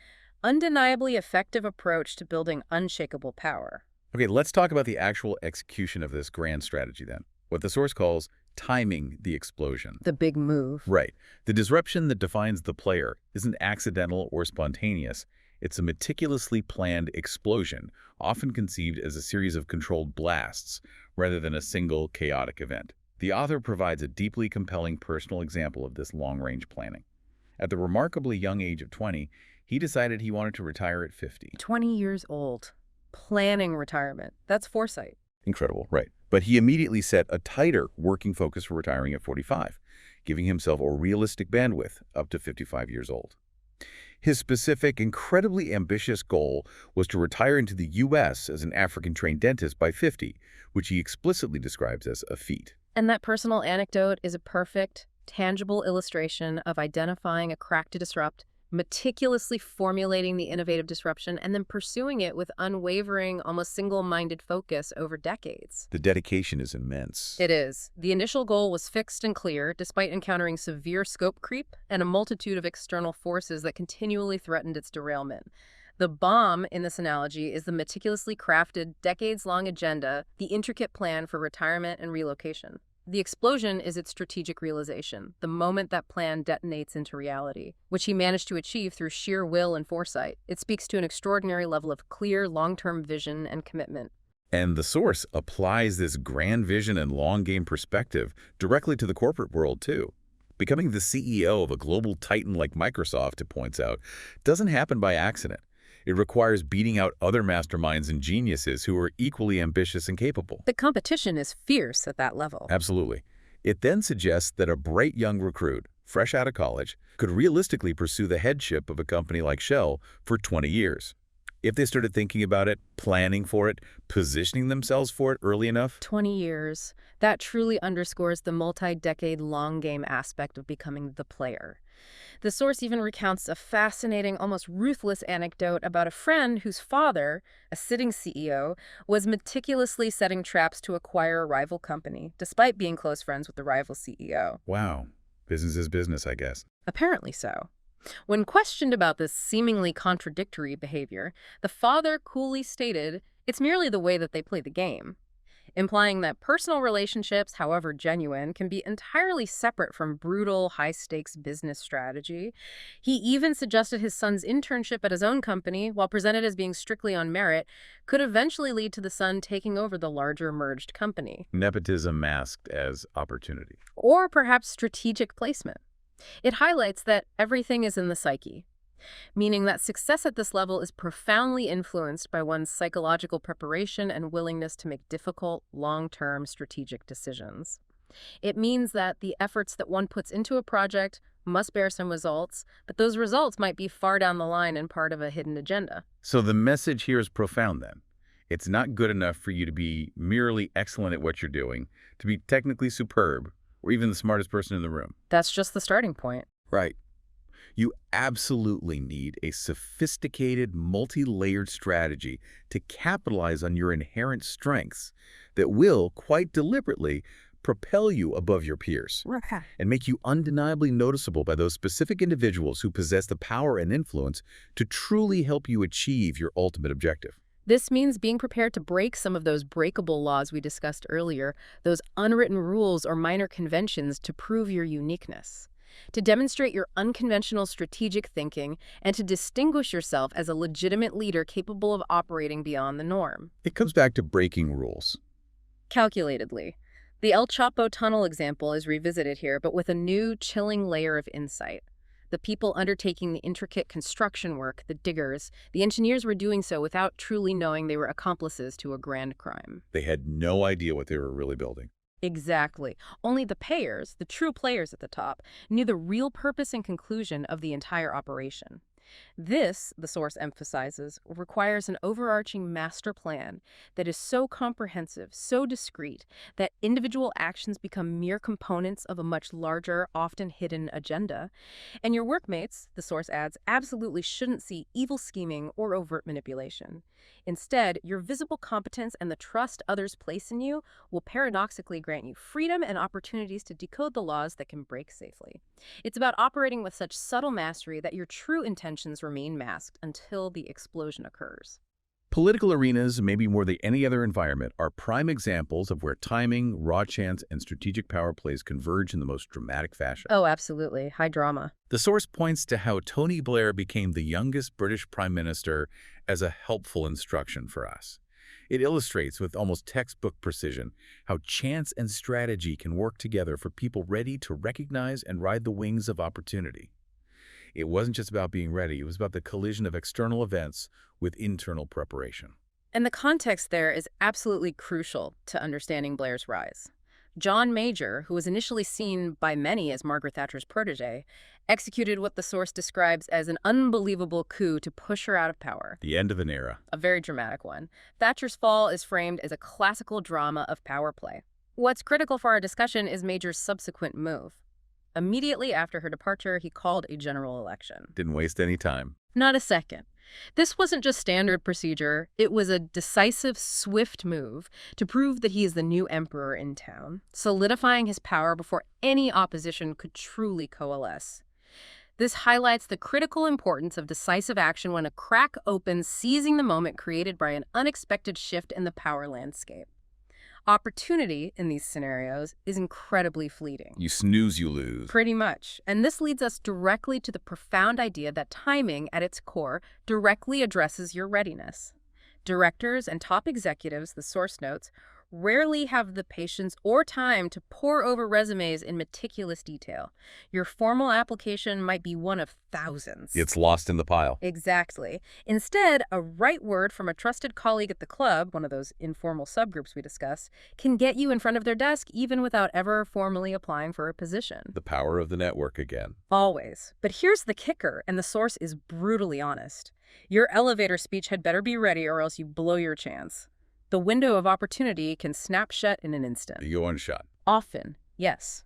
undeniably effective approach to building unshakable power. Okay, let's talk about the actual execution of this grand strategy then. What the source calls timing the explosion. The big move. Right. The disruption that defines the player isn't accidental or spontaneous. It's a meticulously planned explosion, often conceived as a series of controlled blasts rather than a single chaotic event. The author provides a deeply compelling personal example of this long-range planning. At the remarkably young age of 20, he decided he wanted to retire at 50. 20 years old. Planning retirement. That's foresight. Incredible, right. But he immediately set a tighter working focus for retiring at 45, giving himself a realistic bandwidth up to 55 years old. His specific, incredibly ambitious goal was to retire into the U.S. as an African-trained dentist by 50, which he explicitly describes as a feat. And that personal anecdote is a perfect, tangible illustration of identifying a crack to disrupt, meticulously formulating the innovative disruption, and then pursuing it with unwavering, almost single-minded focus over decades. The dedication is immense. It is. The initial goal was fixed and clear, despite encountering severe scope creep and a multitude of external forces that continually threatened its derailment. The bomb, in this analogy, is the meticulously crafted, decades-long agenda, the intricate plan for retirement and relocation. The explosion is its strategic realization, the moment that plan detonates into reality, which he managed to achieve through sheer will and foresight. It speaks to an extraordinary level of clear, long-term vision and commitment. And the source applies this grand vision and long-game perspective directly to the corporate world, too. Becoming the CEO of a global titan like Microsoft, it points out, doesn't happen by accident. It requires beating out other masterminds and geniuses who are equally ambitious and capable. The competition is fierce at that level. Absolutely. It then suggests that a bright young recruit, fresh out of college, could realistically pursue the headship of a company like Shell for 20 years. If they started thinking about it, planning for it, positioning themselves for it early enough. 20 years. That truly underscores the multi-decade long game aspect of becoming the player. The source even recounts a fascinating, almost ruthless anecdote about a friend whose father, a sitting CEO, was meticulously setting traps to acquire a rival company, despite being close friends with the rival CEO. Wow. Business is business, I guess. Apparently so. When questioned about this seemingly contradictory behavior, the father coolly stated, "It's merely the way that they play the game." implying that personal relationships, however genuine, can be entirely separate from brutal, high-stakes business strategy. He even suggested his son's internship at his own company, while presented as being strictly on merit, could eventually lead to the son taking over the larger merged company. Nepotism masked as opportunity. Or perhaps strategic placement. It highlights that everything is in the psyche, meaning that success at this level is profoundly influenced by one's psychological preparation and willingness to make difficult, long-term strategic decisions. It means that the efforts that one puts into a project must bear some results, but those results might be far down the line and part of a hidden agenda. So the message here is profound then. It's not good enough for you to be merely excellent at what you're doing, to be technically superb, or even the smartest person in the room. That's just the starting point. Right. You absolutely need a sophisticated, multi-layered strategy to capitalize on your inherent strengths that will, quite deliberately, propel you above your peers and make you undeniably noticeable by those specific individuals who possess the power and influence to truly help you achieve your ultimate objective. This means being prepared to break some of those breakable laws we discussed earlier, those unwritten rules or minor conventions to prove your uniqueness, to demonstrate your unconventional strategic thinking, and to distinguish yourself as a legitimate leader capable of operating beyond the norm. It comes back to breaking rules. Calculatedly. The El Chapo tunnel example is revisited here, but with a new, chilling layer of insight. The people undertaking the intricate construction work, the diggers, the engineers were doing so without truly knowing they were accomplices to a grand crime. They had no idea what they were really building. Exactly. Only the payers, the true players at the top, knew the real purpose and conclusion of the entire operation. This, the source emphasizes, requires an overarching master plan that is so comprehensive, so discrete, that individual actions become mere components of a much larger, often hidden agenda. And your workmates, the source adds, absolutely shouldn't see evil scheming or overt manipulation. Instead, your visible competence and the trust others place in you will paradoxically grant you freedom and opportunities to decode the laws that can break safely. It's about operating with such subtle mastery that your true intentions remain masked until the explosion occurs. Political arenas, maybe more than any other environment, are prime examples of where timing, raw chance, and strategic power plays converge in the most dramatic fashion. Oh, absolutely. High drama. The source points to how Tony Blair became the youngest British Prime Minister as a helpful instruction for us. It illustrates with almost textbook precision how chance and strategy can work together for people ready to recognize and ride the wings of opportunity. It wasn't just about being ready, it was about the collision of external events with internal preparation. And the context there is absolutely crucial to understanding Blair's rise. John Major, who was initially seen by many as Margaret Thatcher's protege, executed what the source describes as an unbelievable coup to push her out of power. The end of an era. A very dramatic one. Thatcher's fall is framed as a classical drama of power play. What's critical for our discussion is Major's subsequent move. Immediately after her departure, he called a general election. Didn't waste any time. Not a second. This wasn't just standard procedure. It was a decisive, swift move to prove that he is the new emperor in town, solidifying his power before any opposition could truly coalesce. This highlights the critical importance of decisive action when a crack opens, seizing the moment created by an unexpected shift in the power landscape. Opportunity in these scenarios is incredibly fleeting. You snooze, you lose. Pretty much. And this leads us directly to the profound idea that timing, at its core, directly addresses your readiness. Directors and top executives, the source notes, rarely have the patience or time to pore over resumes in meticulous detail. Your formal application might be one of thousands. It's lost in the pile. Exactly. Instead, a right word from a trusted colleague at the club, one of those informal subgroups we discussed, can get you in front of their desk even without ever formally applying for a position. The power of the network again. Always. But here's the kicker, and the source is brutally honest. Your elevator speech had better be ready or else you blow your chance. The window of opportunity can snap shut in an instant. You go unshot. Often, yes.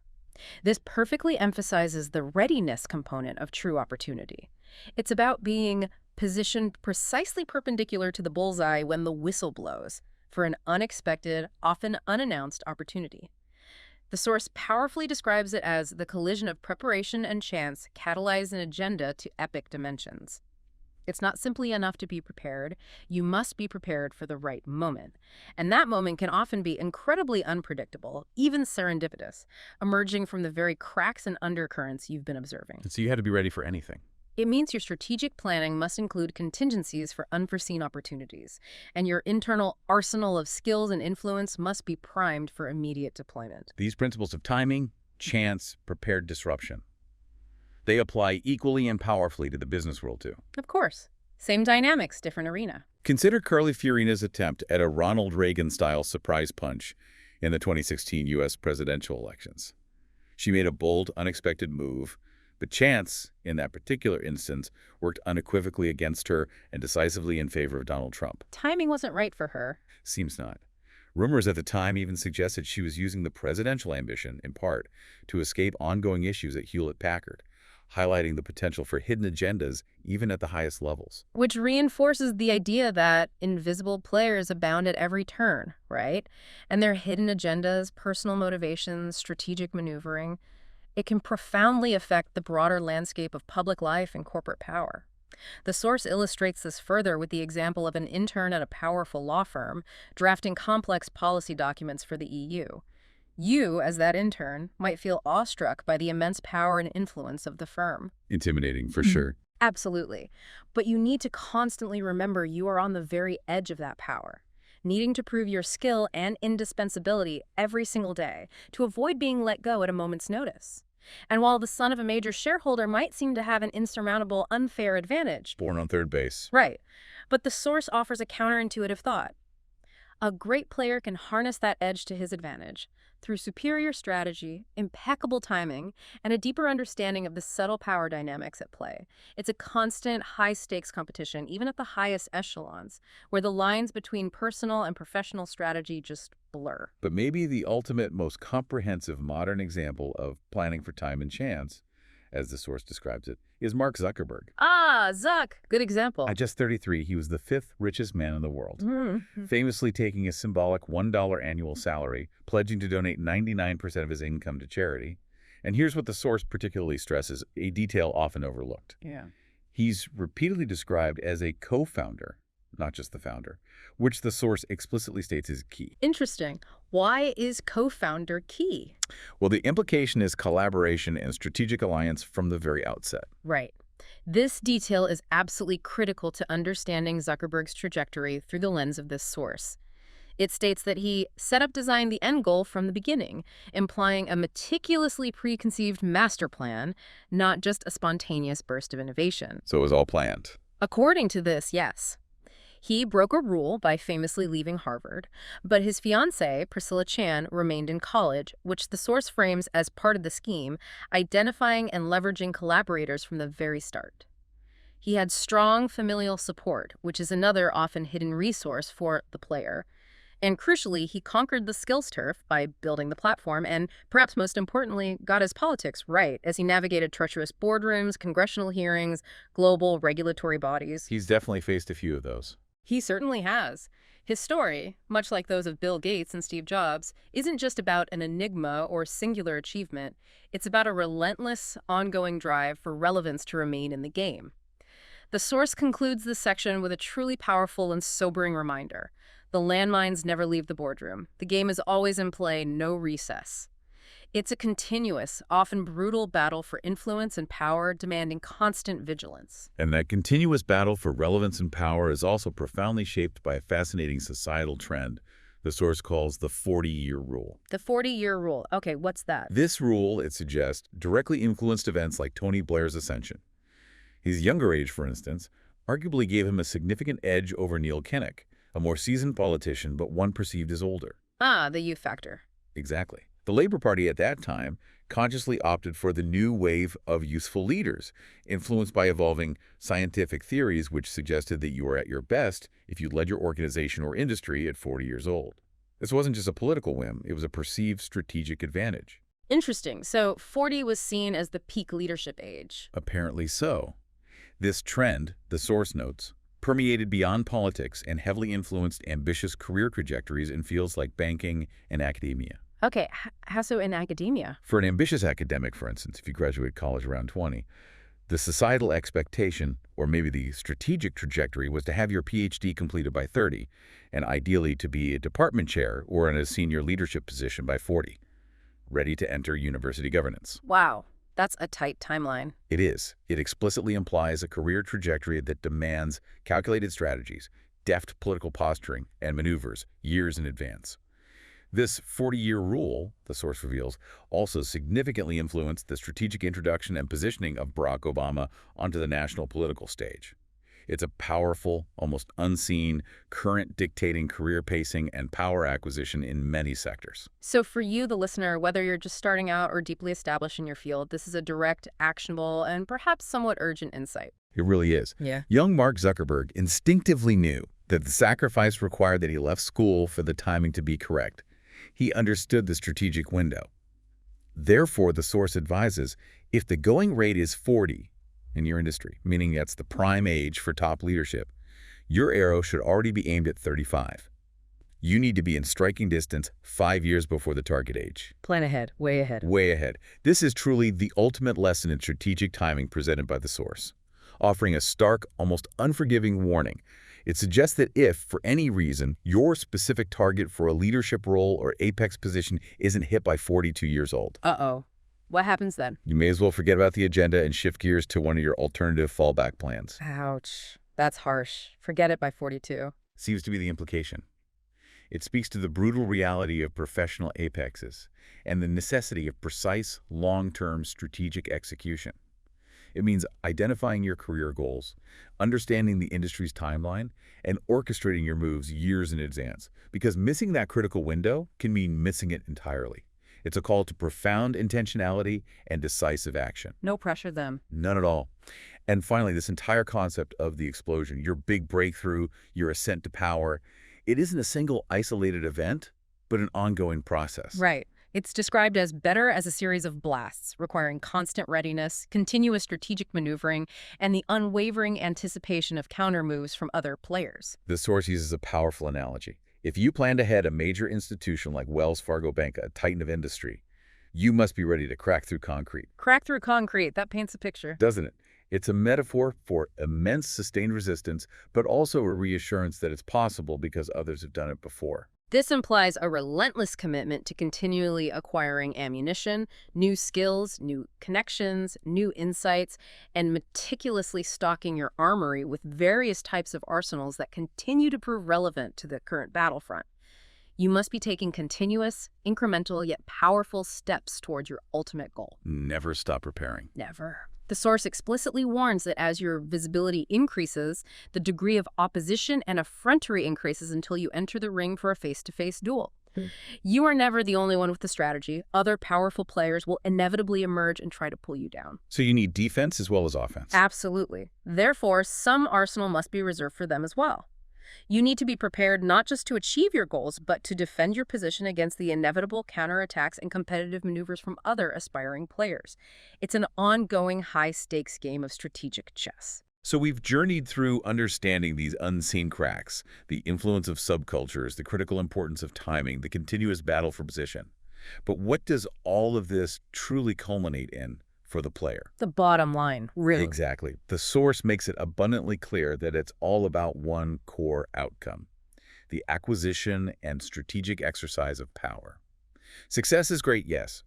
This perfectly emphasizes the readiness component of true opportunity. It's about being positioned precisely perpendicular to the bullseye when the whistle blows for an unexpected, often unannounced opportunity. The source powerfully describes it as the collision of preparation and chance catalyze an agenda to epic dimensions. It's not simply enough to be prepared. You must be prepared for the right moment. And that moment can often be incredibly unpredictable, even serendipitous, emerging from the very cracks and undercurrents you've been observing. So you had to be ready for anything. It means your strategic planning must include contingencies for unforeseen opportunities, and your internal arsenal of skills and influence must be primed for immediate deployment. These principles of timing, chance, prepared disruption. They apply equally and powerfully to the business world, too. Of course. Same dynamics, different arena. Consider Carly Fiorina's attempt at a Ronald Reagan-style surprise punch in the 2016 U.S. presidential elections. She made a bold, unexpected move, but chance, in that particular instance, worked unequivocally against her and decisively in favor of Donald Trump. Timing wasn't right for her. Seems not. Rumors at the time even suggested she was using the presidential ambition, in part, to escape ongoing issues at Hewlett-Packard, highlighting the potential for hidden agendas even at the highest levels. Which reinforces the idea that invisible players abound at every turn, right? And their hidden agendas, personal motivations, strategic maneuvering, it can profoundly affect the broader landscape of public life and corporate power. The source illustrates this further with the example of an intern at a powerful law firm drafting complex policy documents for the EU. You, as that intern, might feel awestruck by the immense power and influence of the firm. Intimidating, for sure. Absolutely. But you need to constantly remember you are on the very edge of that power, needing to prove your skill and indispensability every single day to avoid being let go at a moment's notice. And while the son of a major shareholder might seem to have an insurmountable unfair advantage— Born on third base. Right. But the source offers a counterintuitive thought. A great player can harness that edge to his advantage through superior strategy, impeccable timing, and a deeper understanding of the subtle power dynamics at play. It's a constant, high-stakes competition, even at the highest echelons, where the lines between personal and professional strategy just blur. But maybe the ultimate, most comprehensive modern example of planning for time and chance, as the source describes it, is Mark Zuckerberg. Ah, Zuck. Good example. At just 33, he was the fifth richest man in the world, famously taking a symbolic $1 annual salary, pledging to donate 99% of his income to charity. And here's what the source particularly stresses, a detail often overlooked. Yeah. He's repeatedly described as a co-founder, not just the founder, which the source explicitly states is key. Interesting. Why is co-founder key? Well, the implication is collaboration and strategic alliance from the very outset. Right. This detail is absolutely critical to understanding Zuckerberg's trajectory through the lens of this source. It states that he set up design the end goal from the beginning, implying a meticulously preconceived master plan, not just a spontaneous burst of innovation. So it was all planned. According to this, yes. He broke a rule by famously leaving Harvard, but his fiancée, Priscilla Chan, remained in college, which the source frames as part of the scheme, identifying and leveraging collaborators from the very start. He had strong familial support, which is another often hidden resource for the player. And crucially, he conquered the skills turf by building the platform and, perhaps most importantly, got his politics right as he navigated treacherous boardrooms, congressional hearings, global regulatory bodies. He's definitely faced a few of those. He certainly has. His story, much like those of Bill Gates and Steve Jobs, isn't just about an enigma or singular achievement. It's about a relentless, ongoing drive for relevance to remain in the game. The source concludes this section with a truly powerful and sobering reminder. The landmines never leave the boardroom. The game is always in play, no recess. It's a continuous, often brutal battle for influence and power, demanding constant vigilance. And that continuous battle for relevance and power is also profoundly shaped by a fascinating societal trend the source calls the 40-year rule. The 40-year rule. Okay, what's that? This rule, it suggests, directly influenced events like Tony Blair's ascension. His younger age, for instance, arguably gave him a significant edge over Neil Kinnock, a more seasoned politician, but one perceived as older. Ah, the youth factor. Exactly. The Labor Party at that time consciously opted for the new wave of useful leaders, influenced by evolving scientific theories which suggested that you were at your best if you led your organization or industry at 40 years old. This wasn't just a political whim, it was a perceived strategic advantage. Interesting. So 40 was seen as the peak leadership age. Apparently so. This trend, the source notes, permeated beyond politics and heavily influenced ambitious career trajectories in fields like banking and academia. Okay, how so in academia? For an ambitious academic, for instance, if you graduate college around 20, The societal expectation, or maybe the strategic trajectory, was to have your PhD completed by 30, and ideally to be a department chair or in a senior leadership position by 40, ready to enter university governance. Wow, that's a tight timeline. It is. It explicitly implies a career trajectory that demands calculated strategies, deft political posturing, and maneuvers years in advance. This 40-year rule, the source reveals, also significantly influenced the strategic introduction and positioning of Barack Obama onto the national political stage. It's a powerful, almost unseen, current dictating career pacing and power acquisition in many sectors. So for you, the listener, whether you're just starting out or deeply established in your field, this is a direct, actionable, and perhaps somewhat urgent insight. It really is. Yeah. Young Mark Zuckerberg instinctively knew that the sacrifice required that he left school for the timing to be correct. He understood the strategic window. Therefore, the source advises, if the going rate is 40 in your industry, meaning that's the prime age for top leadership, your arrow should already be aimed at 35. You need to be in striking distance 5 years before the target age. Plan ahead, way ahead. Way ahead. This is truly the ultimate lesson in strategic timing presented by the source, offering a stark, almost unforgiving warning. It suggests that if, for any reason, your specific target for a leadership role or apex position isn't hit by 42 years old, Uh-oh. What happens then? you may as well forget about the agenda and shift gears to one of your alternative fallback plans. Ouch. That's harsh. Forget it by 42. Seems to be the implication. It speaks to the brutal reality of professional apexes and the necessity of precise, long-term strategic execution. It means identifying your career goals, understanding the industry's timeline, and orchestrating your moves years in advance, because missing that critical window can mean missing it entirely. It's a call to profound intentionality and decisive action. No pressure then. None at all. And finally, this entire concept of the explosion, your big breakthrough, your ascent to power, it isn't a single isolated event, but an ongoing process. Right. It's described as better as a series of blasts, requiring constant readiness, continuous strategic maneuvering, and the unwavering anticipation of counter moves from other players. The source uses a powerful analogy. If you plan to head a major institution like Wells Fargo Bank, a titan of industry, you must be ready to crack through concrete. Crack through concrete, that paints a picture. Doesn't it? It's a metaphor for immense sustained resistance, but also a reassurance that it's possible because others have done it before. This implies a relentless commitment to continually acquiring ammunition, new skills, new connections, new insights, and meticulously stocking your armory with various types of arsenals that continue to prove relevant to the current battlefront. You must be taking continuous, incremental, yet powerful steps towards your ultimate goal. Never stop preparing. Never. The source explicitly warns that as your visibility increases, the degree of opposition and effrontery increases until you enter the ring for a face-to-face duel. You are never the only one with the strategy. Other powerful players will inevitably emerge and try to pull you down. So you need defense as well as offense. Absolutely. Therefore, some arsenal must be reserved for them as well. You need to be prepared not just to achieve your goals, but to defend your position against the inevitable counterattacks and competitive maneuvers from other aspiring players. It's an ongoing high-stakes game of strategic chess. So we've journeyed through understanding these unseen cracks, the influence of subcultures, the critical importance of timing, the continuous battle for position. But what does all of this truly culminate in for the player? The bottom line, really. Exactly. The source makes it abundantly clear that it's all about one core outcome: the acquisition and strategic exercise of power. Success is great, yes,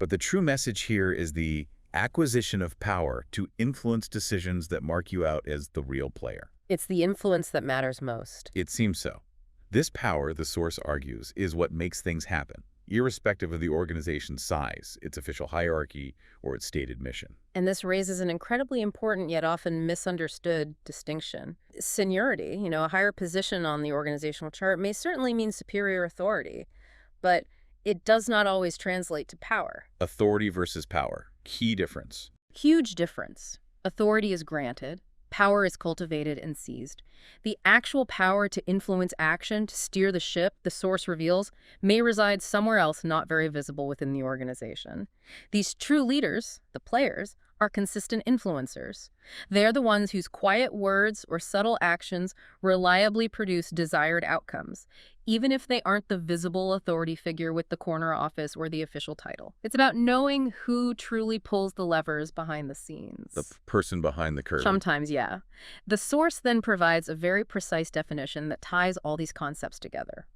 but the true message here is the acquisition of power to influence decisions that mark you out as the real player. It's the influence that matters most. It seems so. This power, the source argues, is what makes things happen, irrespective of the organization's size, its official hierarchy, or its stated mission. And this raises an incredibly important yet often misunderstood distinction. Seniority, a higher position on the organizational chart may certainly mean superior authority, but it does not always translate to power. Authority versus power. Key difference. Huge difference. Authority is granted. Power is cultivated and seized. The actual power to influence action, to steer the ship, the source reveals, may reside somewhere else not very visible within the organization. These true leaders, the players, are consistent influencers. They're the ones whose quiet words or subtle actions reliably produce desired outcomes, even if they aren't the visible authority figure with the corner office or the official title. It's about knowing who truly pulls the levers behind the scenes. The person behind the curtain. Sometimes, yeah. The source then provides a very precise definition that ties all these concepts together.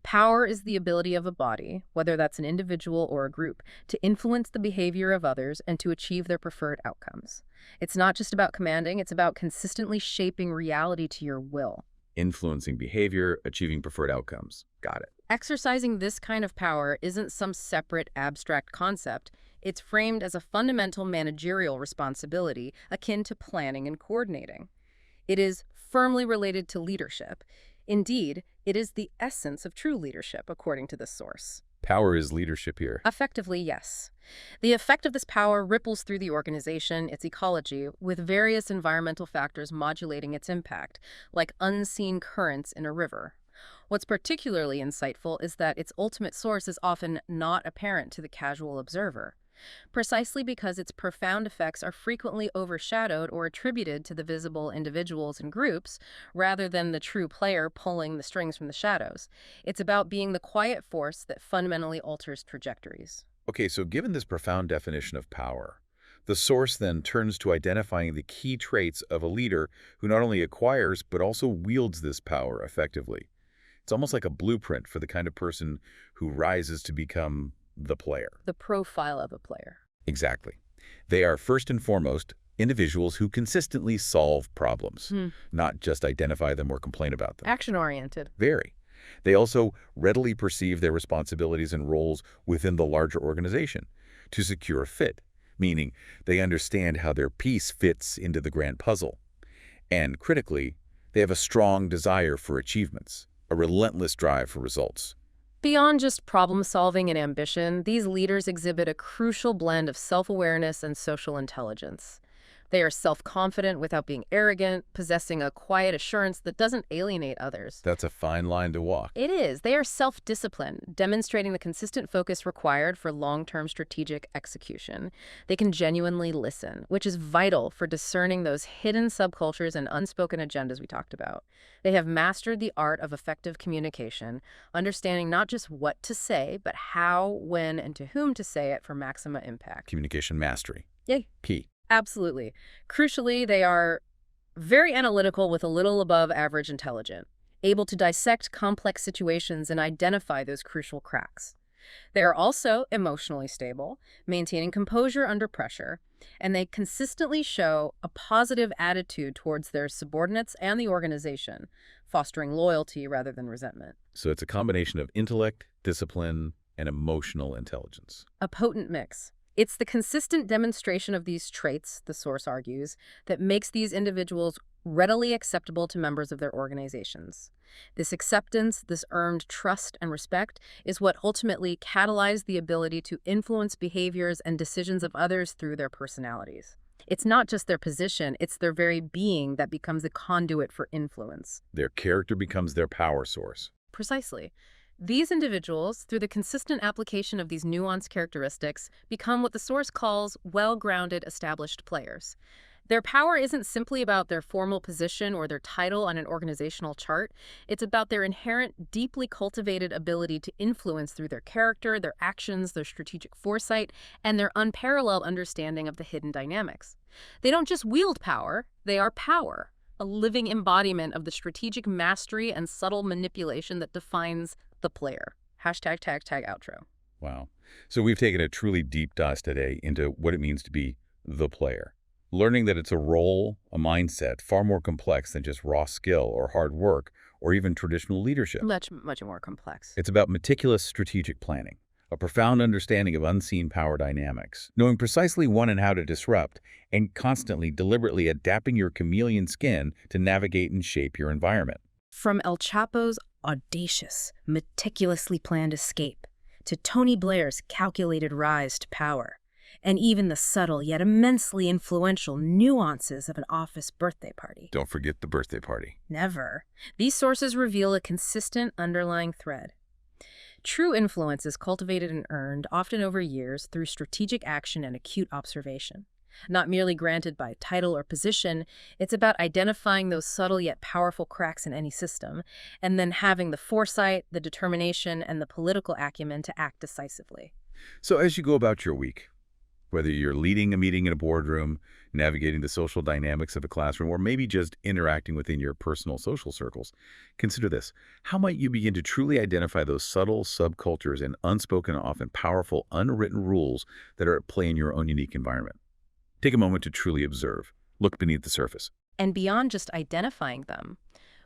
Power is the ability of a body, whether that's an individual or a group, to influence the behavior of others and to achieve their preferred outcomes. It's not just about commanding, it's about consistently shaping reality to your will. Influencing behavior, achieving preferred outcomes. Got it. Exercising this kind of power isn't some separate abstract concept. It's framed as a fundamental managerial responsibility akin to planning and coordinating. It is firmly related to leadership. Indeed, it is the essence of true leadership, according to this source. Power is leadership here. Effectively, yes. The effect of this power ripples through the organization, its ecology, with various environmental factors modulating its impact, like unseen currents in a river. What's particularly insightful is that its ultimate source is often not apparent to the casual observer, precisely because its profound effects are frequently overshadowed or attributed to the visible individuals and groups, rather than the true player pulling the strings from the shadows. It's about being the quiet force that fundamentally alters trajectories. Okay, so given this profound definition of power, the source then turns to identifying the key traits of a leader who not only acquires but also wields this power effectively. It's almost like a blueprint for the kind of person who rises to become the player. The profile of a player. Exactly. They are first and foremost individuals who consistently solve problems, not just identify them or complain about them. Action-oriented. Very. They also readily perceive their responsibilities and roles within the larger organization to secure a fit, meaning they understand how their piece fits into the grand puzzle. And critically, they have a strong desire for achievements, a relentless drive for results. Beyond just problem-solving and ambition, these leaders exhibit a crucial blend of self-awareness and social intelligence. They are self-confident without being arrogant, possessing a quiet assurance that doesn't alienate others. That's a fine line to walk. It is. They are self-disciplined, demonstrating the consistent focus required for long-term strategic execution. They can genuinely listen, which is vital for discerning those hidden subcultures and unspoken agendas we talked about. They have mastered the art of effective communication, understanding not just what to say, but how, when, and to whom to say it for maximum impact. Communication mastery. Yay. Key. Absolutely. Crucially, they are very analytical with a little above average intelligence, able to dissect complex situations and identify those crucial cracks. They are also emotionally stable, maintaining composure under pressure, and they consistently show a positive attitude towards their subordinates and the organization, fostering loyalty rather than resentment. So it's a combination of intellect, discipline, and emotional intelligence. A potent mix. It's the consistent demonstration of these traits, the source argues, that makes these individuals readily acceptable to members of their organizations. This acceptance, this earned trust and respect, is what ultimately catalyzes the ability to influence behaviors and decisions of others through their personalities. It's not just their position, it's their very being that becomes a conduit for influence. Their character becomes their power source. Precisely. These individuals, through the consistent application of these nuanced characteristics, become what the source calls well-grounded, established players. Their power isn't simply about their formal position or their title on an organizational chart. It's about their inherent, deeply cultivated ability to influence through their character, their actions, their strategic foresight, and their unparalleled understanding of the hidden dynamics. They don't just wield power, they are power, a living embodiment of the strategic mastery and subtle manipulation that defines the player. Hashtag tag tag outro. Wow. So we've taken a truly deep dive today into what it means to be the player. Learning that it's a role, a mindset, far more complex than just raw skill or hard work or even traditional leadership. Much more complex. It's about meticulous strategic planning, a profound understanding of unseen power dynamics, knowing precisely when and how to disrupt, and constantly, deliberately adapting your chameleon skin to navigate and shape your environment. From El Chapo's audacious, meticulously planned escape to Tony Blair's calculated rise to power, and even the subtle yet immensely influential nuances of an office birthday party. Don't forget the birthday party. Never. These sources reveal a consistent underlying thread. True influence is cultivated and earned, often over years, through strategic action and acute observation. not merely granted by title or position. It's about identifying those subtle yet powerful cracks in any system, and then having the foresight, the determination, and the political acumen to act decisively. So as you go about your week, whether you're leading a meeting in a boardroom, navigating the social dynamics of a classroom, or maybe just interacting within your personal social circles, consider this. How might you begin to truly identify those subtle subcultures and unspoken, often powerful, unwritten rules that are at play in your own unique environment? Take a moment to truly observe. Look beneath the surface. And beyond just identifying them,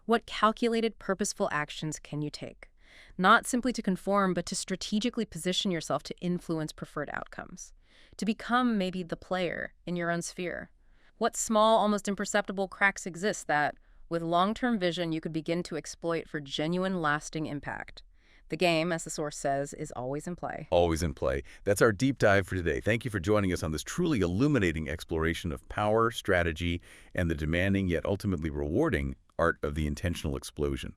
what calculated, purposeful actions can you take? Not simply to conform, but to strategically position yourself to influence preferred outcomes. To become maybe the player in your own sphere. What small, almost imperceptible cracks exist that, with long-term vision, you could begin to exploit for genuine, lasting impact? The game, as the source says, is always in play. Always in play. That's our deep dive for today. Thank you for joining us on this truly illuminating exploration of power, strategy, and the demanding yet ultimately rewarding art of the intentional explosion.